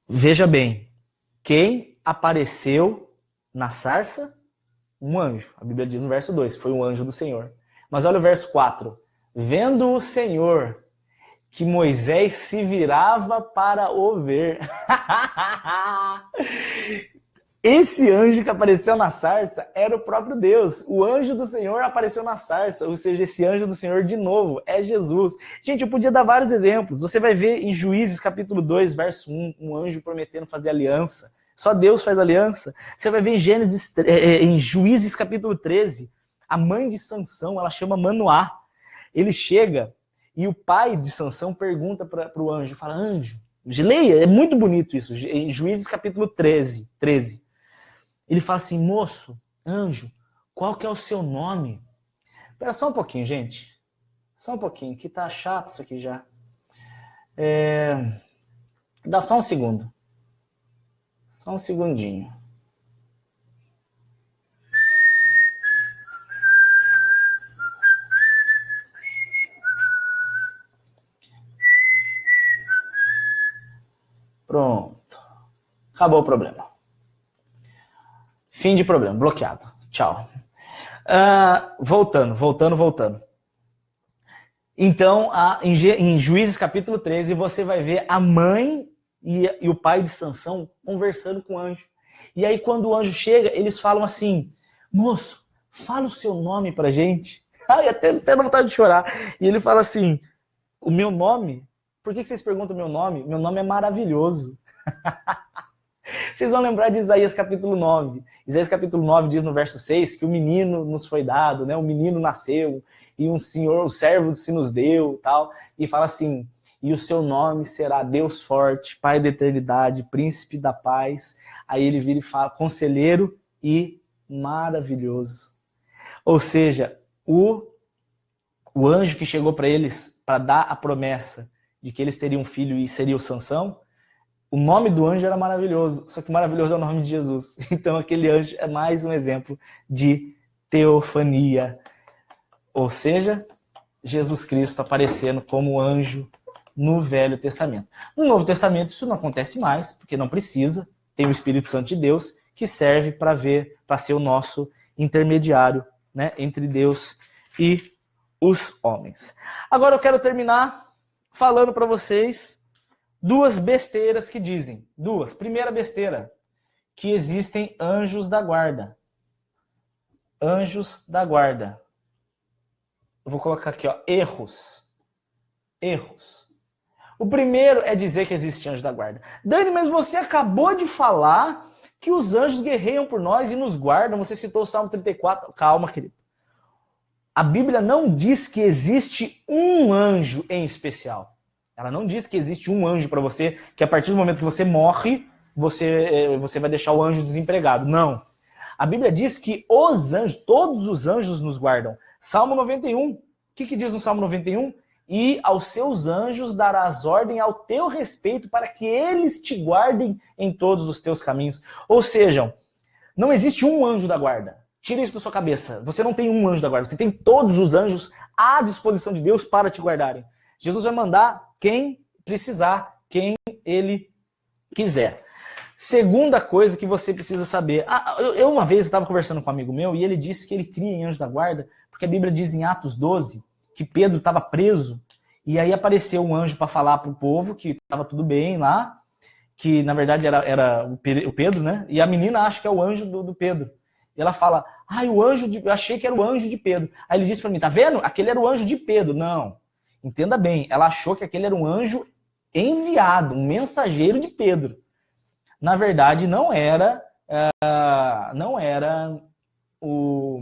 Veja bem, quem apareceu na sarça? Um anjo. A Bíblia diz no verso 2, foi um anjo do Senhor. Mas olha o verso 4. Vendo o Senhor que Moisés se virava para o ver. Esse anjo que apareceu na sarça era o próprio Deus. O anjo do Senhor apareceu na sarça, ou seja, esse anjo do Senhor, de novo, é Jesus. Gente, eu podia dar vários exemplos. Você vai ver em Juízes, capítulo 2, verso 1, um anjo prometendo fazer aliança. Só Deus faz aliança. Você vai ver em Juízes, capítulo 13, a mãe de Sansão, ela chama Manoá. Ele chega... E o pai de Sansão pergunta para o anjo, fala, anjo, leia, é muito bonito isso, em Juízes capítulo 13. Ele fala assim, moço, anjo, qual que é o seu nome? Espera só um pouquinho, gente. Só um pouquinho, que tá chato isso aqui já. Dá só um segundo. Só um segundinho. Pronto. Acabou o problema. Fim de problema. Bloqueado. Tchau. Voltando. Então, em Juízes capítulo 13, você vai ver a mãe e o pai de Sansão conversando com o anjo. E aí quando o anjo chega, eles falam assim, moço, fala o seu nome pra gente. Ai, até dá vontade de chorar. E ele fala assim, o meu nome? Por que vocês perguntam o meu nome? Meu nome é maravilhoso. Vocês vão lembrar de Isaías capítulo 9. Isaías capítulo 9 diz no verso 6 que o menino nos foi dado, né? O menino nasceu e um senhor, o servo se nos deu, tal. E fala assim, e o seu nome será Deus forte, Pai da eternidade, Príncipe da paz. Aí ele vira e fala, conselheiro e maravilhoso. Ou seja, o anjo que chegou para eles para dar a promessa de que eles teriam um filho e seria o Sansão, o nome do anjo era maravilhoso, só que maravilhoso é o nome de Jesus. Então aquele anjo é mais um exemplo de teofania. Ou seja, Jesus Cristo aparecendo como anjo no Velho Testamento. No Novo Testamento isso não acontece mais, porque não precisa. Tem o Espírito Santo de Deus que serve para ser o nosso intermediário, né, entre Deus e os homens. Agora eu quero terminar falando para vocês duas besteiras que dizem. Duas. Primeira besteira, que existem anjos da guarda. Anjos da guarda. Eu vou colocar aqui, ó, erros. Erros. O primeiro é dizer que existe anjo da guarda. Dani, mas você acabou de falar que os anjos guerreiam por nós e nos guardam. Você citou o Salmo 34. Calma, querido. A Bíblia não diz que existe um anjo em especial. Ela não diz que existe um anjo para você, que a partir do momento que você morre, você vai deixar o anjo desempregado. Não. A Bíblia diz que os anjos, todos os anjos nos guardam. Salmo 91. O que diz no Salmo 91? E aos seus anjos darás ordem ao teu respeito para que eles te guardem em todos os teus caminhos. Ou seja, não existe um anjo da guarda. Tira isso da sua cabeça. Você não tem um anjo da guarda. Você tem todos os anjos à disposição de Deus para te guardarem. Jesus vai mandar quem precisar, quem ele quiser. Segunda coisa que você precisa saber. Eu uma vez estava conversando com um amigo meu e ele disse que ele cria em anjo da guarda, porque a Bíblia diz em Atos 12 que Pedro estava preso e aí apareceu um anjo para falar para o povo que estava tudo bem lá, que na verdade era o Pedro, né? E a menina acha que é o anjo do Pedro. E ela fala, eu achei que era o anjo de Pedro. Aí ele disse para mim, tá vendo? Aquele era o anjo de Pedro. Não. Entenda bem, ela achou que aquele era um anjo enviado, um mensageiro de Pedro. Na verdade, não era o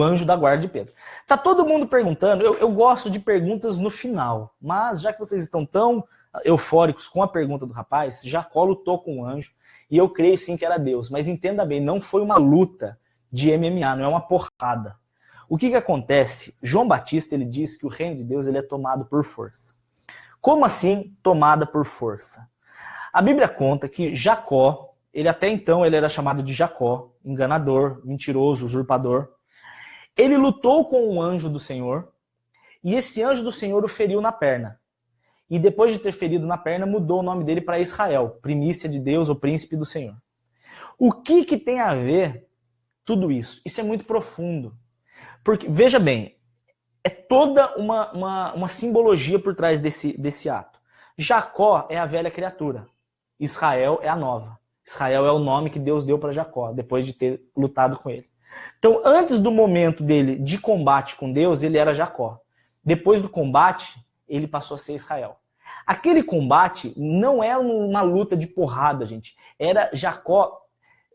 anjo da guarda de Pedro. Tá todo mundo perguntando, eu gosto de perguntas no final, mas já que vocês estão tão eufóricos com a pergunta do rapaz, Jacó lutou com o anjo, e eu creio sim que era Deus, mas entenda bem, não foi uma luta de MMA, não é uma porrada. O que acontece? João Batista ele diz que o reino de Deus ele é tomado por força. Como assim tomada por força? A Bíblia conta que Jacó, ele até então ele era chamado de Jacó, enganador, mentiroso, usurpador. Ele lutou com um anjo do Senhor e esse anjo do Senhor o feriu na perna. E depois de ter ferido na perna, mudou o nome dele para Israel, primícia de Deus ou príncipe do Senhor. O que tem a ver tudo isso? Isso é muito profundo. Porque, veja bem, é toda uma simbologia por trás desse ato. Jacó é a velha criatura. Israel é a nova. Israel é o nome que Deus deu para Jacó, depois de ter lutado com ele. Então, antes do momento dele de combate com Deus, ele era Jacó. Depois do combate, ele passou a ser Israel. Aquele combate não era uma luta de porrada, gente. Era Jacó.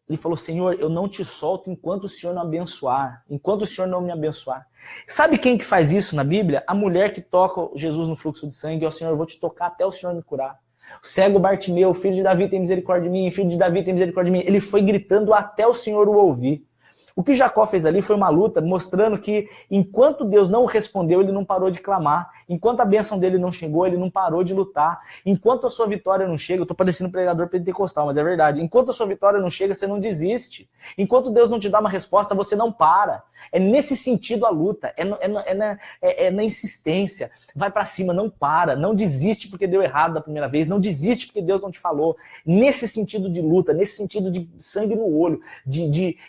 Ele falou, Senhor, eu não te solto enquanto o Senhor não abençoar. Enquanto o Senhor não me abençoar. Sabe quem que faz isso na Bíblia? A mulher que toca Jesus no fluxo de sangue. Ó, Senhor, eu vou te tocar até o Senhor me curar. O cego Bartimeu, filho de Davi, tem misericórdia de mim. Filho de Davi, tem misericórdia de mim. Ele foi gritando até o Senhor o ouvir. O que Jacó fez ali foi uma luta mostrando que enquanto Deus não respondeu, ele não parou de clamar. Enquanto a bênção dele não chegou, ele não parou de lutar. Enquanto a sua vitória não chega, eu tô parecendo pregador pentecostal, mas é verdade. Enquanto a sua vitória não chega, você não desiste. Enquanto Deus não te dá uma resposta, você não para. É nesse sentido a luta, é na insistência. Vai pra cima, não para, não desiste porque deu errado da primeira vez, não desiste porque Deus não te falou. Nesse sentido de luta, nesse sentido de sangue no olho,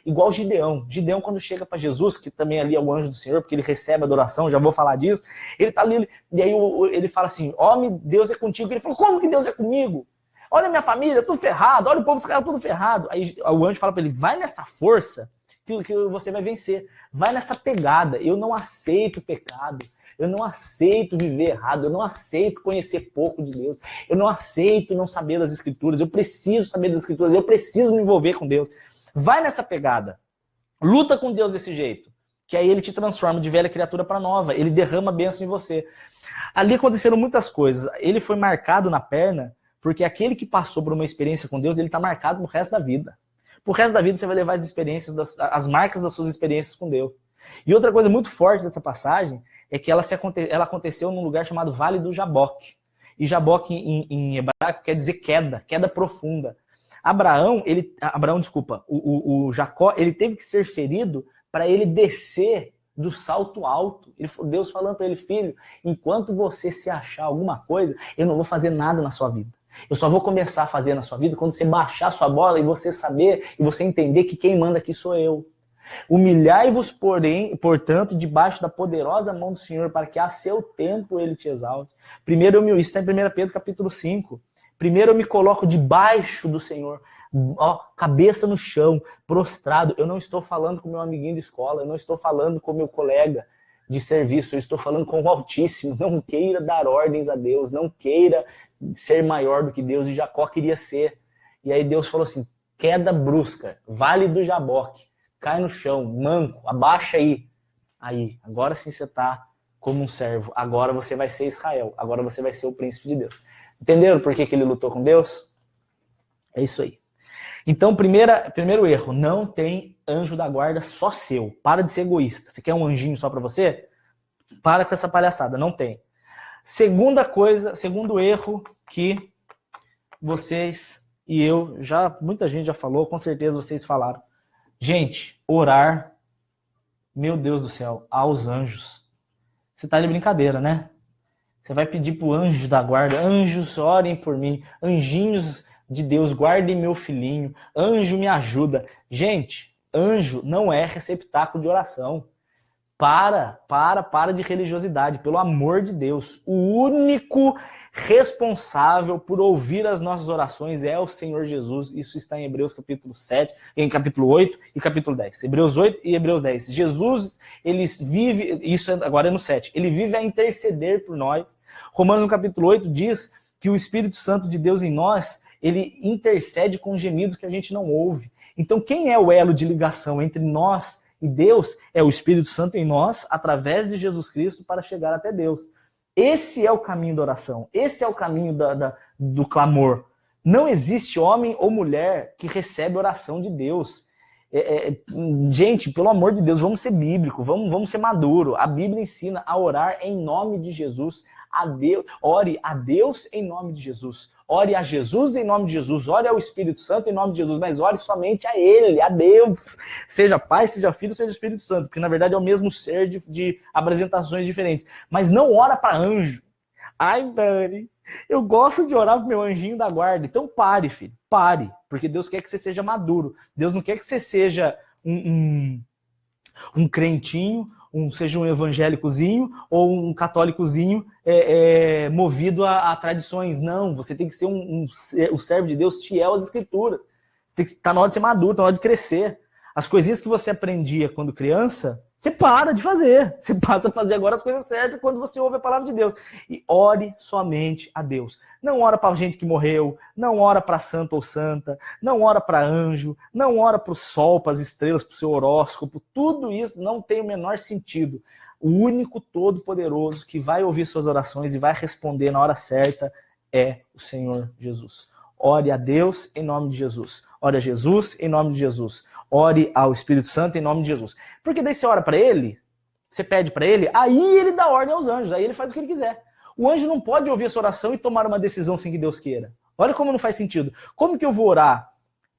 igual Gideão. Gideão, quando chega para Jesus, que também ali é o anjo do Senhor, porque ele recebe a adoração, já vou falar disso, ele tá ali, e aí ele fala assim, homem, Deus é contigo. Ele falou, como que Deus é comigo? Olha a minha família, tudo ferrado, olha o povo dos caras, tudo ferrado. Aí o anjo fala para ele, vai nessa força que você vai vencer. Vai nessa pegada. Eu não aceito pecado. Eu não aceito viver errado. Eu não aceito conhecer pouco de Deus. Eu não aceito não saber das Escrituras. Eu preciso saber das Escrituras. Eu preciso me envolver com Deus. Vai nessa pegada. Luta com Deus desse jeito. Que aí ele te transforma de velha criatura para nova. Ele derrama a bênção em você. Ali aconteceram muitas coisas. Ele foi marcado na perna porque aquele que passou por uma experiência com Deus, ele está marcado pro resto da vida. Pro resto da vida você vai levar as experiências, as marcas das suas experiências com Deus. E outra coisa muito forte dessa passagem é que ela aconteceu num lugar chamado Vale do Jaboque. E Jaboque em hebraico quer dizer queda profunda. O Jacó, ele teve que ser ferido para ele descer do salto alto. Deus falando para ele, filho, enquanto você se achar alguma coisa, eu não vou fazer nada na sua vida. Eu só vou começar a fazer na sua vida quando você baixar sua bola e você saber e você entender que quem manda aqui sou eu. Humilhai-vos, portanto, debaixo da poderosa mão do Senhor, para que a seu tempo ele te exalte. Isso está em 1 Pedro capítulo 5. Primeiro eu me coloco debaixo do Senhor, cabeça no chão, prostrado. Eu não estou falando com meu amiguinho de escola, eu não estou falando com meu colega de serviço, eu estou falando com o Altíssimo. Não queira dar ordens a Deus, não queira ser maior do que Deus, e Jacó queria ser. E aí Deus falou assim, queda brusca, Vale do Jaboque, cai no chão, manco, abaixa aí. Aí, agora sim você está como um servo, agora você vai ser Israel, agora você vai ser o príncipe de Deus. Entenderam por que ele lutou com Deus? É isso aí. Então, primeiro erro, não tem anjo da guarda só seu. Para de ser egoísta. Você quer um anjinho só para você? Para com essa palhaçada, não tem. Segundo erro que vocês e eu, muita gente já falou, com certeza vocês falaram. Gente, orar, meu Deus do céu, aos anjos. Você tá de brincadeira, né? Você vai pedir pro anjo da guarda, anjos, orem por mim, anjinhos de Deus, guardem meu filhinho, anjo me ajuda. Gente, anjo não é receptáculo de oração. Para de religiosidade, pelo amor de Deus. O único responsável por ouvir as nossas orações é o Senhor Jesus. Isso está em Hebreus capítulo 7, em capítulo 8 e capítulo 10. Hebreus 8 e Hebreus 10. Jesus, ele vive, isso agora é no 7, ele vive a interceder por nós. Romanos no capítulo 8 diz que o Espírito Santo de Deus em nós, ele intercede com gemidos que a gente não ouve. Então quem é o elo de ligação entre nós e Deus? É o Espírito Santo em nós, através de Jesus Cristo, para chegar até Deus. Esse é o caminho da oração. Esse é o caminho do clamor. Não existe homem ou mulher que recebe oração de Deus. Gente, pelo amor de Deus, vamos ser bíblicos, vamos ser maduros. A Bíblia ensina a orar em nome de Jesus. Ore a Deus em nome de Jesus. Ore a Jesus em nome de Jesus. Ore ao Espírito Santo em nome de Jesus. Mas ore somente a Ele, a Deus. Seja Pai, seja Filho, seja Espírito Santo. Porque na verdade é o mesmo ser de apresentações diferentes. Mas não ora para anjo. Ai, Dani, eu gosto de orar pro meu anjinho da guarda. Então pare, filho. Pare. Porque Deus quer que você seja maduro. Deus não quer que você seja um crentinho, seja um evangélicozinho ou um católicozinho movido a tradições. Não, você tem que ser o servo de Deus fiel às Escrituras. Você tem que estar na hora de ser maduro, está na hora de crescer. As coisinhas que você aprendia quando criança, você para de fazer. Você passa a fazer agora as coisas certas quando você ouve a palavra de Deus. E ore somente a Deus. Não ora para gente que morreu, não ora para santo ou santa, não ora para anjo, não ora para o sol, para as estrelas, para o seu horóscopo. Tudo isso não tem o menor sentido. O único todo-poderoso que vai ouvir suas orações e vai responder na hora certa é o Senhor Jesus. Ore a Deus em nome de Jesus. Ore a Jesus em nome de Jesus. Ore ao Espírito Santo em nome de Jesus. Porque daí você ora para ele, você pede para ele, aí ele dá ordem aos anjos, aí ele faz o que ele quiser. O anjo não pode ouvir essa oração e tomar uma decisão sem que Deus queira. Olha como não faz sentido. Como que eu vou orar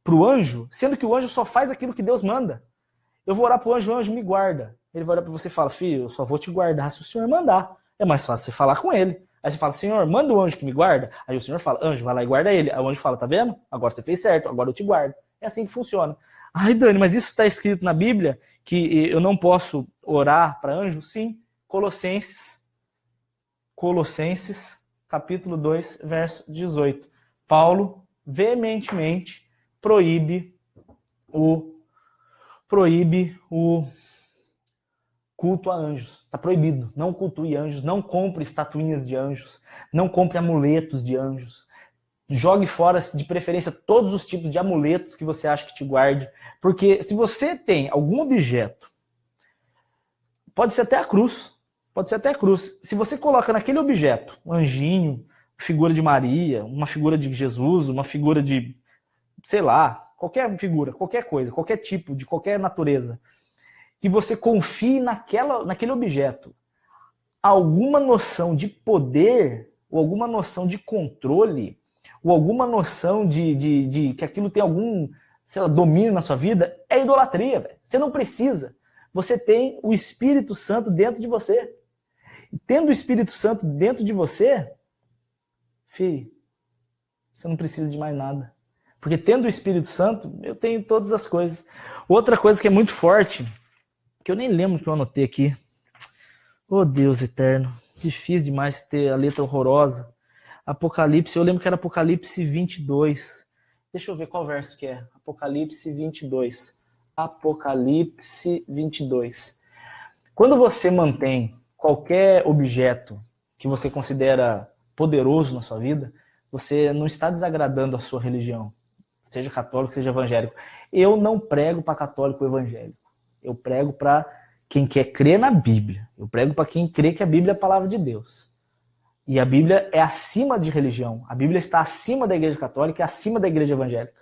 para o anjo, sendo que o anjo só faz aquilo que Deus manda? Eu vou orar pro anjo, o anjo me guarda. Ele vai olhar para você e fala, filho, eu só vou te guardar se o Senhor mandar. É mais fácil você falar com ele. Aí você fala, Senhor, manda o anjo que me guarda. Aí o Senhor fala, anjo, vai lá e guarda ele. Aí o anjo fala, tá vendo? Agora você fez certo, agora eu te guardo. É assim que funciona. Ai, Dani, mas isso está escrito na Bíblia? Que eu não posso orar para anjo? Sim. Colossenses, capítulo 2, verso 18. Paulo veementemente proíbe o culto a anjos. Está proibido. Não cultue anjos, não compre estatuinhas de anjos, não compre amuletos de anjos. Jogue fora, de preferência, todos os tipos de amuletos que você acha que te guarde. Porque se você tem algum objeto, pode ser até a cruz, se você coloca naquele objeto um anjinho, figura de Maria, uma figura de Jesus, uma figura de, sei lá, qualquer figura, qualquer coisa, qualquer tipo, de qualquer natureza, que você confie naquele objeto alguma noção de poder, ou alguma noção de controle, ou alguma noção de que aquilo tem algum, sei lá, domínio na sua vida, é idolatria, velho. Você não precisa. Você tem o Espírito Santo dentro de você. E tendo o Espírito Santo dentro de você, filho, você não precisa de mais nada. Porque tendo o Espírito Santo, eu tenho todas as coisas. Outra coisa que é muito forte, que eu nem lembro que eu anotei aqui. Oh, Deus eterno. Difícil demais ter a letra horrorosa. Apocalipse, eu lembro que era Apocalipse 22. Deixa eu ver qual verso que é. Apocalipse 22. Apocalipse 22. Quando você mantém qualquer objeto que você considera poderoso na sua vida, você não está desagradando a sua religião. Seja católico, seja evangélico. Eu não prego para católico ou evangélico. Eu prego para quem quer crer na Bíblia. Eu prego para quem crê que a Bíblia é a palavra de Deus. E a Bíblia é acima de religião. A Bíblia está acima da Igreja Católica e acima da Igreja Evangélica.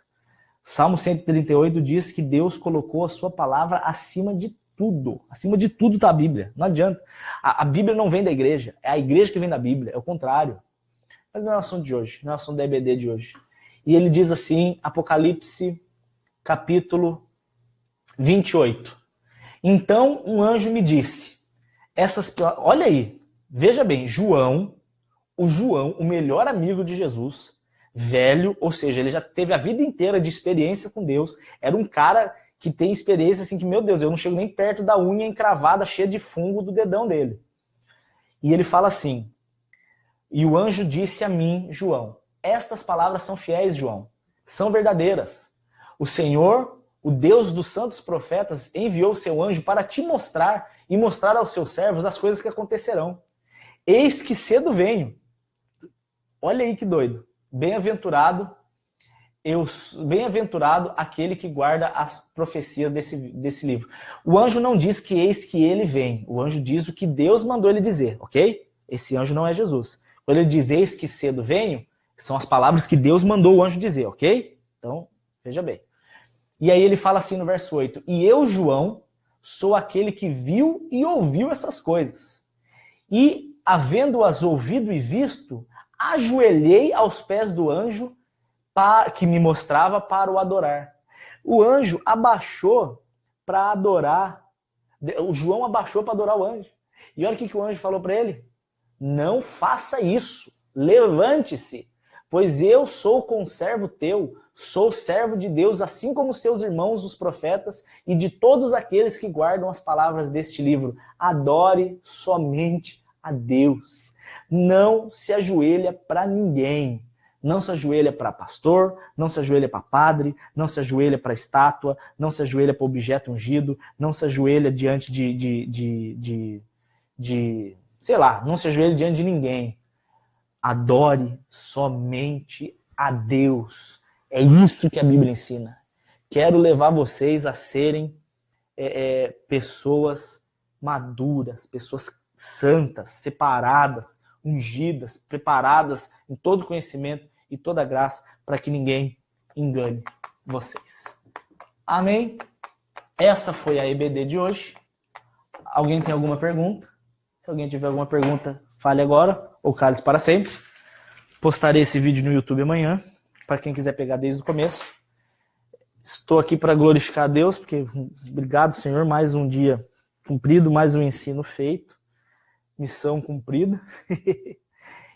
Salmo 138 diz que Deus colocou a sua palavra acima de tudo. Acima de tudo está a Bíblia. Não adianta. A Bíblia não vem da igreja. É a igreja que vem da Bíblia. É o contrário. Mas não é o assunto de hoje. Não é o assunto da EBD de hoje. E ele diz assim, Apocalipse, capítulo 28. Então um anjo me disse, olha aí, veja bem, João, o melhor amigo de Jesus, velho, ou seja, ele já teve a vida inteira de experiência com Deus, era um cara que tem experiência assim que, meu Deus, eu não chego nem perto da unha encravada cheia de fungo do dedão dele. E ele fala assim, e o anjo disse a mim, João, estas palavras são fiéis, João, são verdadeiras. O Senhor, o Deus dos santos profetas, enviou o seu anjo para te mostrar e mostrar aos seus servos as coisas que acontecerão. Eis que cedo venho. Olha aí que doido. Bem-aventurado aquele que guarda as profecias desse livro. O anjo não diz que eis que ele vem. O anjo diz o que Deus mandou ele dizer, ok? Esse anjo não é Jesus. Quando ele diz eis que cedo venho, são as palavras que Deus mandou o anjo dizer, ok? Então, veja bem. E aí ele fala assim no verso 8, e eu, João, sou aquele que viu e ouviu essas coisas. E, havendo-as ouvido e visto, ajoelhei aos pés do anjo que me mostrava para o adorar. O anjo abaixou para adorar. O João abaixou para adorar o anjo. E olha o que o anjo falou para ele. Não faça isso. Levante-se. Pois eu sou conservo teu. Sou servo de Deus, assim como seus irmãos, os profetas, e de todos aqueles que guardam as palavras deste livro. Adore somente a Deus. Não se ajoelha para ninguém. Não se ajoelha para pastor, não se ajoelha para padre, não se ajoelha para estátua, não se ajoelha para objeto ungido, não se ajoelha diante sei lá, não se ajoelha diante de ninguém. Adore somente a Deus. É isso que a Bíblia ensina. Quero levar vocês a serem pessoas maduras, pessoas santas, separadas, ungidas, preparadas em todo conhecimento e toda graça, para que ninguém engane vocês. Amém? Essa foi a EBD de hoje. Alguém tem alguma pergunta? Se alguém tiver alguma pergunta, fale agora, ou cale-se para sempre. Postarei esse vídeo no YouTube amanhã, para quem quiser pegar desde o começo. Estou aqui para glorificar a Deus, porque obrigado, Senhor, mais um dia cumprido, mais um ensino feito, missão cumprida.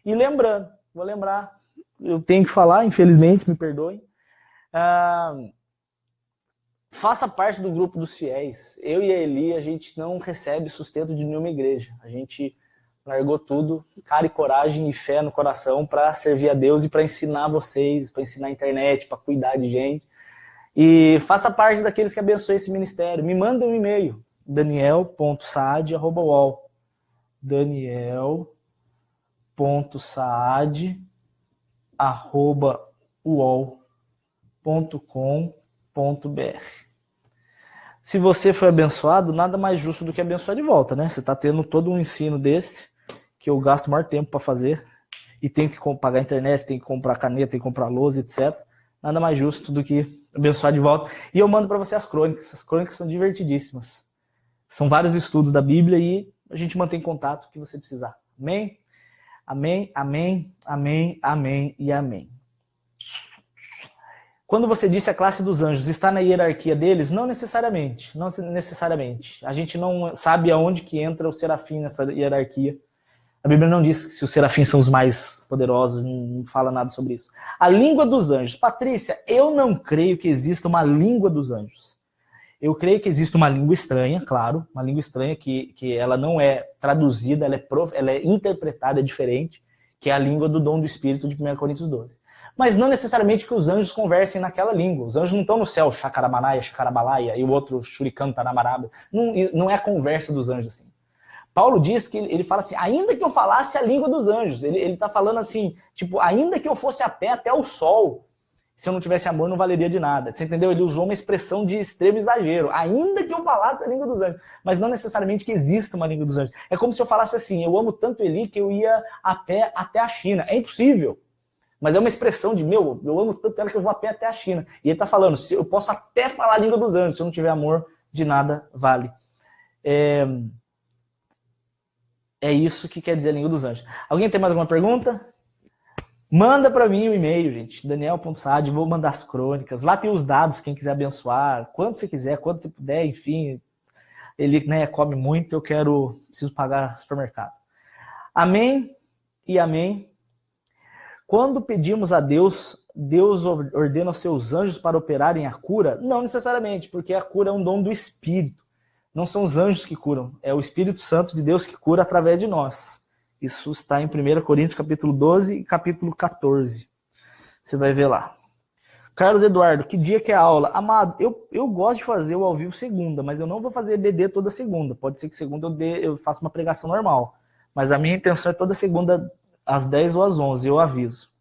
E lembrando, vou lembrar, eu tenho que falar, infelizmente, me perdoem, faça parte do grupo dos fiéis. Eu e a Eli, a gente não recebe sustento de nenhuma igreja. A gente largou tudo, cara e coragem e fé no coração para servir a Deus e para ensinar vocês, para ensinar a internet, para cuidar de gente. E faça parte daqueles que abençoam esse ministério. Me manda um e-mail, daniel.saad@uol. daniel.saad@uol.com.br. Se você foi abençoado, nada mais justo do que abençoar de volta, né? Você está tendo todo um ensino desse, que eu gasto maior tempo para fazer, e tenho que pagar a internet, tenho que comprar caneta, tenho que comprar lousa, etc. Nada mais justo do que abençoar de volta. E eu mando para você as crônicas são divertidíssimas. São vários estudos da Bíblia e a gente mantém contato o que você precisar. Amém? Amém, amém, amém, amém e amém. Quando você disse a classe dos anjos está na hierarquia deles, não necessariamente. Não necessariamente. A gente não sabe aonde que entra o serafim nessa hierarquia. A Bíblia não diz se os serafins são os mais poderosos, não fala nada sobre isso. A língua dos anjos. Patrícia, eu não creio que exista uma língua dos anjos. Eu creio que existe uma língua estranha, claro, uma língua estranha que ela não é traduzida, ela é interpretada, é diferente, que é a língua do dom do Espírito de 1 Coríntios 12. Mas não necessariamente que os anjos conversem naquela língua. Os anjos não estão no céu, Shakaramanaya, Shakarabalaia, e o outro Shurikantanamaraba. Não é a conversa dos anjos assim. Paulo diz que ele fala assim, ainda que eu falasse a língua dos anjos, ele está falando assim, tipo, ainda que eu fosse a pé até o sol, se eu não tivesse amor não valeria de nada. Você entendeu? Ele usou uma expressão de extremo exagero, ainda que eu falasse a língua dos anjos, mas não necessariamente que exista uma língua dos anjos. É como se eu falasse assim, eu amo tanto Eli que eu ia a pé até a China. É impossível, mas é uma expressão de, eu amo tanto ela que eu vou a pé até a China. E ele está falando, eu posso até falar a língua dos anjos, se eu não tiver amor, de nada vale. É isso que quer dizer a língua dos anjos. Alguém tem mais alguma pergunta? Manda para mim o e-mail, gente. Daniel.saad, vou mandar as crônicas. Lá tem os dados, quem quiser abençoar. Quanto você quiser, quanto você puder, enfim. Ele come muito, preciso pagar supermercado. Amém e amém. Quando pedimos a Deus, Deus ordena aos seus anjos para operarem a cura? Não necessariamente, porque a cura é um dom do Espírito. Não são os anjos que curam, é o Espírito Santo de Deus que cura através de nós. Isso está em 1 Coríntios capítulo 12 e capítulo 14. Você vai ver lá. Carlos Eduardo, que dia que é a aula? Amado, eu gosto de fazer o ao vivo segunda, mas eu não vou fazer EBD toda segunda. Pode ser que segunda eu faça uma pregação normal. Mas a minha intenção é toda segunda às 10 ou às 11, eu aviso.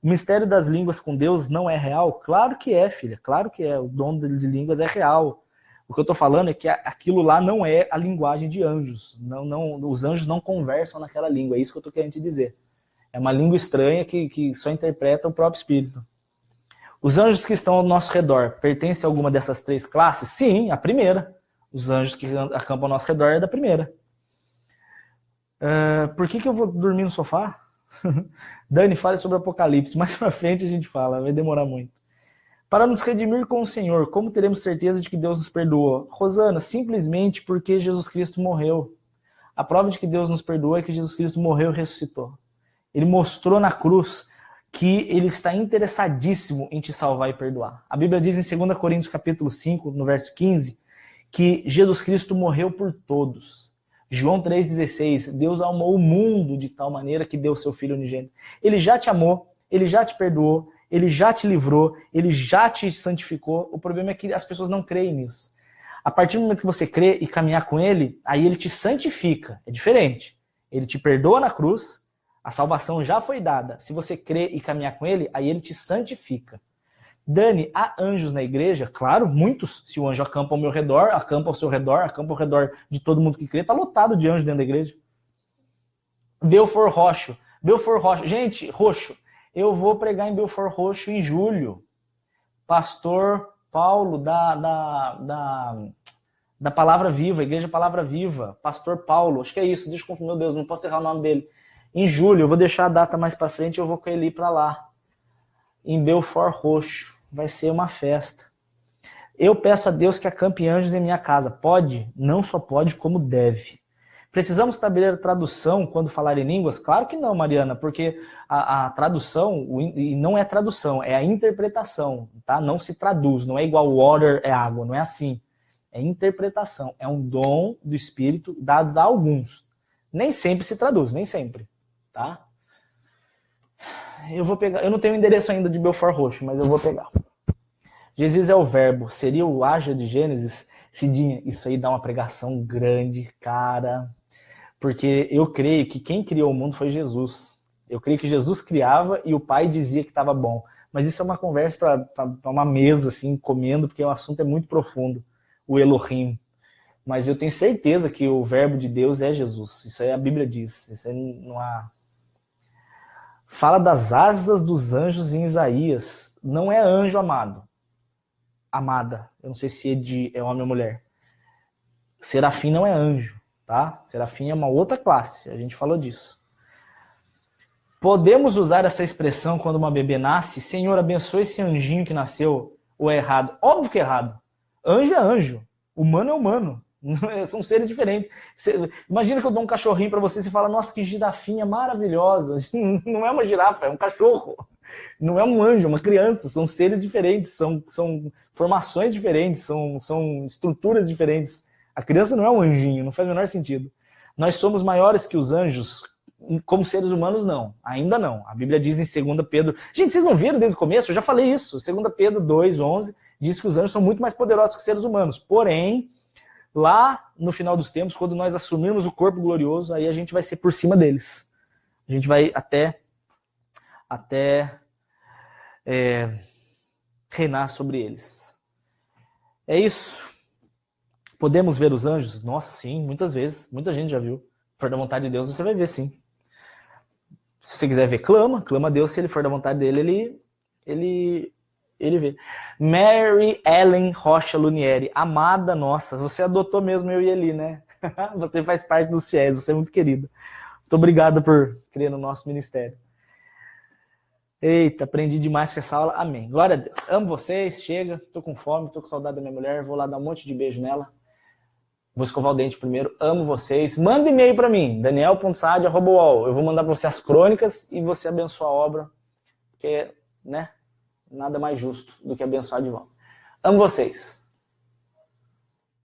O mistério das línguas com Deus não é real? Claro que é, filha. Claro que é. O dom de línguas é real. O que eu estou falando é que aquilo lá não é a linguagem de anjos. Não, os anjos não conversam naquela língua. É isso que eu estou querendo te dizer. É uma língua estranha que só interpreta o próprio Espírito. Os anjos que estão ao nosso redor pertencem a alguma dessas três classes? Sim, a primeira. Os anjos que acampam ao nosso redor é da primeira. Por que eu vou dormir no sofá? Dani, fale sobre o Apocalipse. Mais pra frente a gente fala, vai demorar muito. Para nos redimir com o Senhor, como teremos certeza de que Deus nos perdoou? Rosana, simplesmente porque Jesus Cristo morreu. A prova de que Deus nos perdoou é que Jesus Cristo morreu e ressuscitou. Ele mostrou na cruz que ele está interessadíssimo em te salvar e perdoar. A Bíblia diz em 2 Coríntios capítulo 5, no verso 15, que Jesus Cristo morreu por todos. João 3,16, Deus amou o mundo de tal maneira que deu o seu Filho unigênito. Ele já te amou, ele já te perdoou, ele já te livrou, ele já te santificou. O problema é que as pessoas não creem nisso. A partir do momento que você crê e caminhar com ele, aí ele te santifica. É diferente. Ele te perdoa na cruz, a salvação já foi dada. Se você crê e caminhar com ele, aí ele te santifica. Dani, há anjos na igreja? Claro, muitos. Se o anjo acampa ao meu redor, acampa ao seu redor, acampa ao redor de todo mundo que crê, está lotado de anjos dentro da igreja. Belfort Roxo. Gente, Roxo. Eu vou pregar em Belfort Roxo em julho. Pastor Paulo, da Palavra Viva, Igreja Palavra Viva. Pastor Paulo, acho que é isso. Desculpa, meu Deus, não posso errar o nome dele. Em julho, eu vou deixar a data mais para frente, eu vou com ele para lá. Em Belfort Roxo. Vai ser uma festa. Eu peço a Deus que acampe anjos em minha casa. Pode? Não só pode, como deve. Precisamos estabelecer tradução quando falar em línguas? Claro que não, Mariana, porque a tradução, e não é tradução, é a interpretação, tá? Não se traduz, não é igual water é água, não é assim. É interpretação, é um dom do Espírito dado a alguns. Nem sempre se traduz, nem sempre, tá? Eu vou pegar, eu não tenho o endereço ainda de Belfort Roxo, mas eu vou pegar. Jesus é o verbo, seria o haja de Gênesis? Cidinha, isso aí dá uma pregação grande, cara. Porque eu creio que quem criou o mundo foi Jesus. Eu creio que Jesus criava e o Pai dizia que estava bom. Mas isso é uma conversa para uma mesa, assim, comendo, porque o assunto é muito profundo, o Elohim. Mas eu tenho certeza que o verbo de Deus é Jesus. Isso aí a Bíblia diz. Isso aí não há... Fala das asas dos anjos em Isaías. Não é anjo amado. Amada. Eu não sei se é homem ou mulher. Serafim não é anjo. Tá? Serafim é uma outra classe, a gente falou disso. Podemos usar essa expressão quando uma bebê nasce? Senhor, abençoe esse anjinho que nasceu, ou é errado? Óbvio que é errado. Anjo é anjo, humano é humano. São seres diferentes. Imagina que eu dou um cachorrinho para você e você fala, nossa, que girafinha maravilhosa. Não é uma girafa, é um cachorro. Não é um anjo, é uma criança. São seres diferentes, são formações diferentes, são estruturas diferentes. A criança não é um anjinho, não faz o menor sentido. Nós somos maiores que os anjos, como seres humanos, não. Ainda não. A Bíblia diz em 2 Pedro... Gente, vocês não viram desde o começo? Eu já falei isso. 2 Pedro 2:11 diz que os anjos são muito mais poderosos que os seres humanos. Porém, lá no final dos tempos, quando nós assumirmos o corpo glorioso, aí a gente vai ser por cima deles. A gente vai até reinar sobre eles. É isso. Podemos ver os anjos? Nossa, sim, muitas vezes. Muita gente já viu. Se for da vontade de Deus, você vai ver, sim. Se você quiser ver, clama a Deus. Se ele for da vontade dele, ele vê. Mary Ellen Rocha Lunieri, amada nossa, você adotou mesmo eu e Eli, né? Você faz parte dos fiéis, você é muito querida. Muito obrigado por crer no nosso ministério. Eita, aprendi demais com essa aula. Amém. Glória a Deus. Amo vocês, chega. Tô com fome, tô com saudade da minha mulher. Vou lá dar um monte de beijo nela. Vou escovar o dente primeiro. Amo vocês. Manda e-mail para mim, daniel.saad@uol. Eu vou mandar para você as crônicas e você abençoa a obra. Porque, né? Nada mais justo do que abençoar de volta. Amo vocês.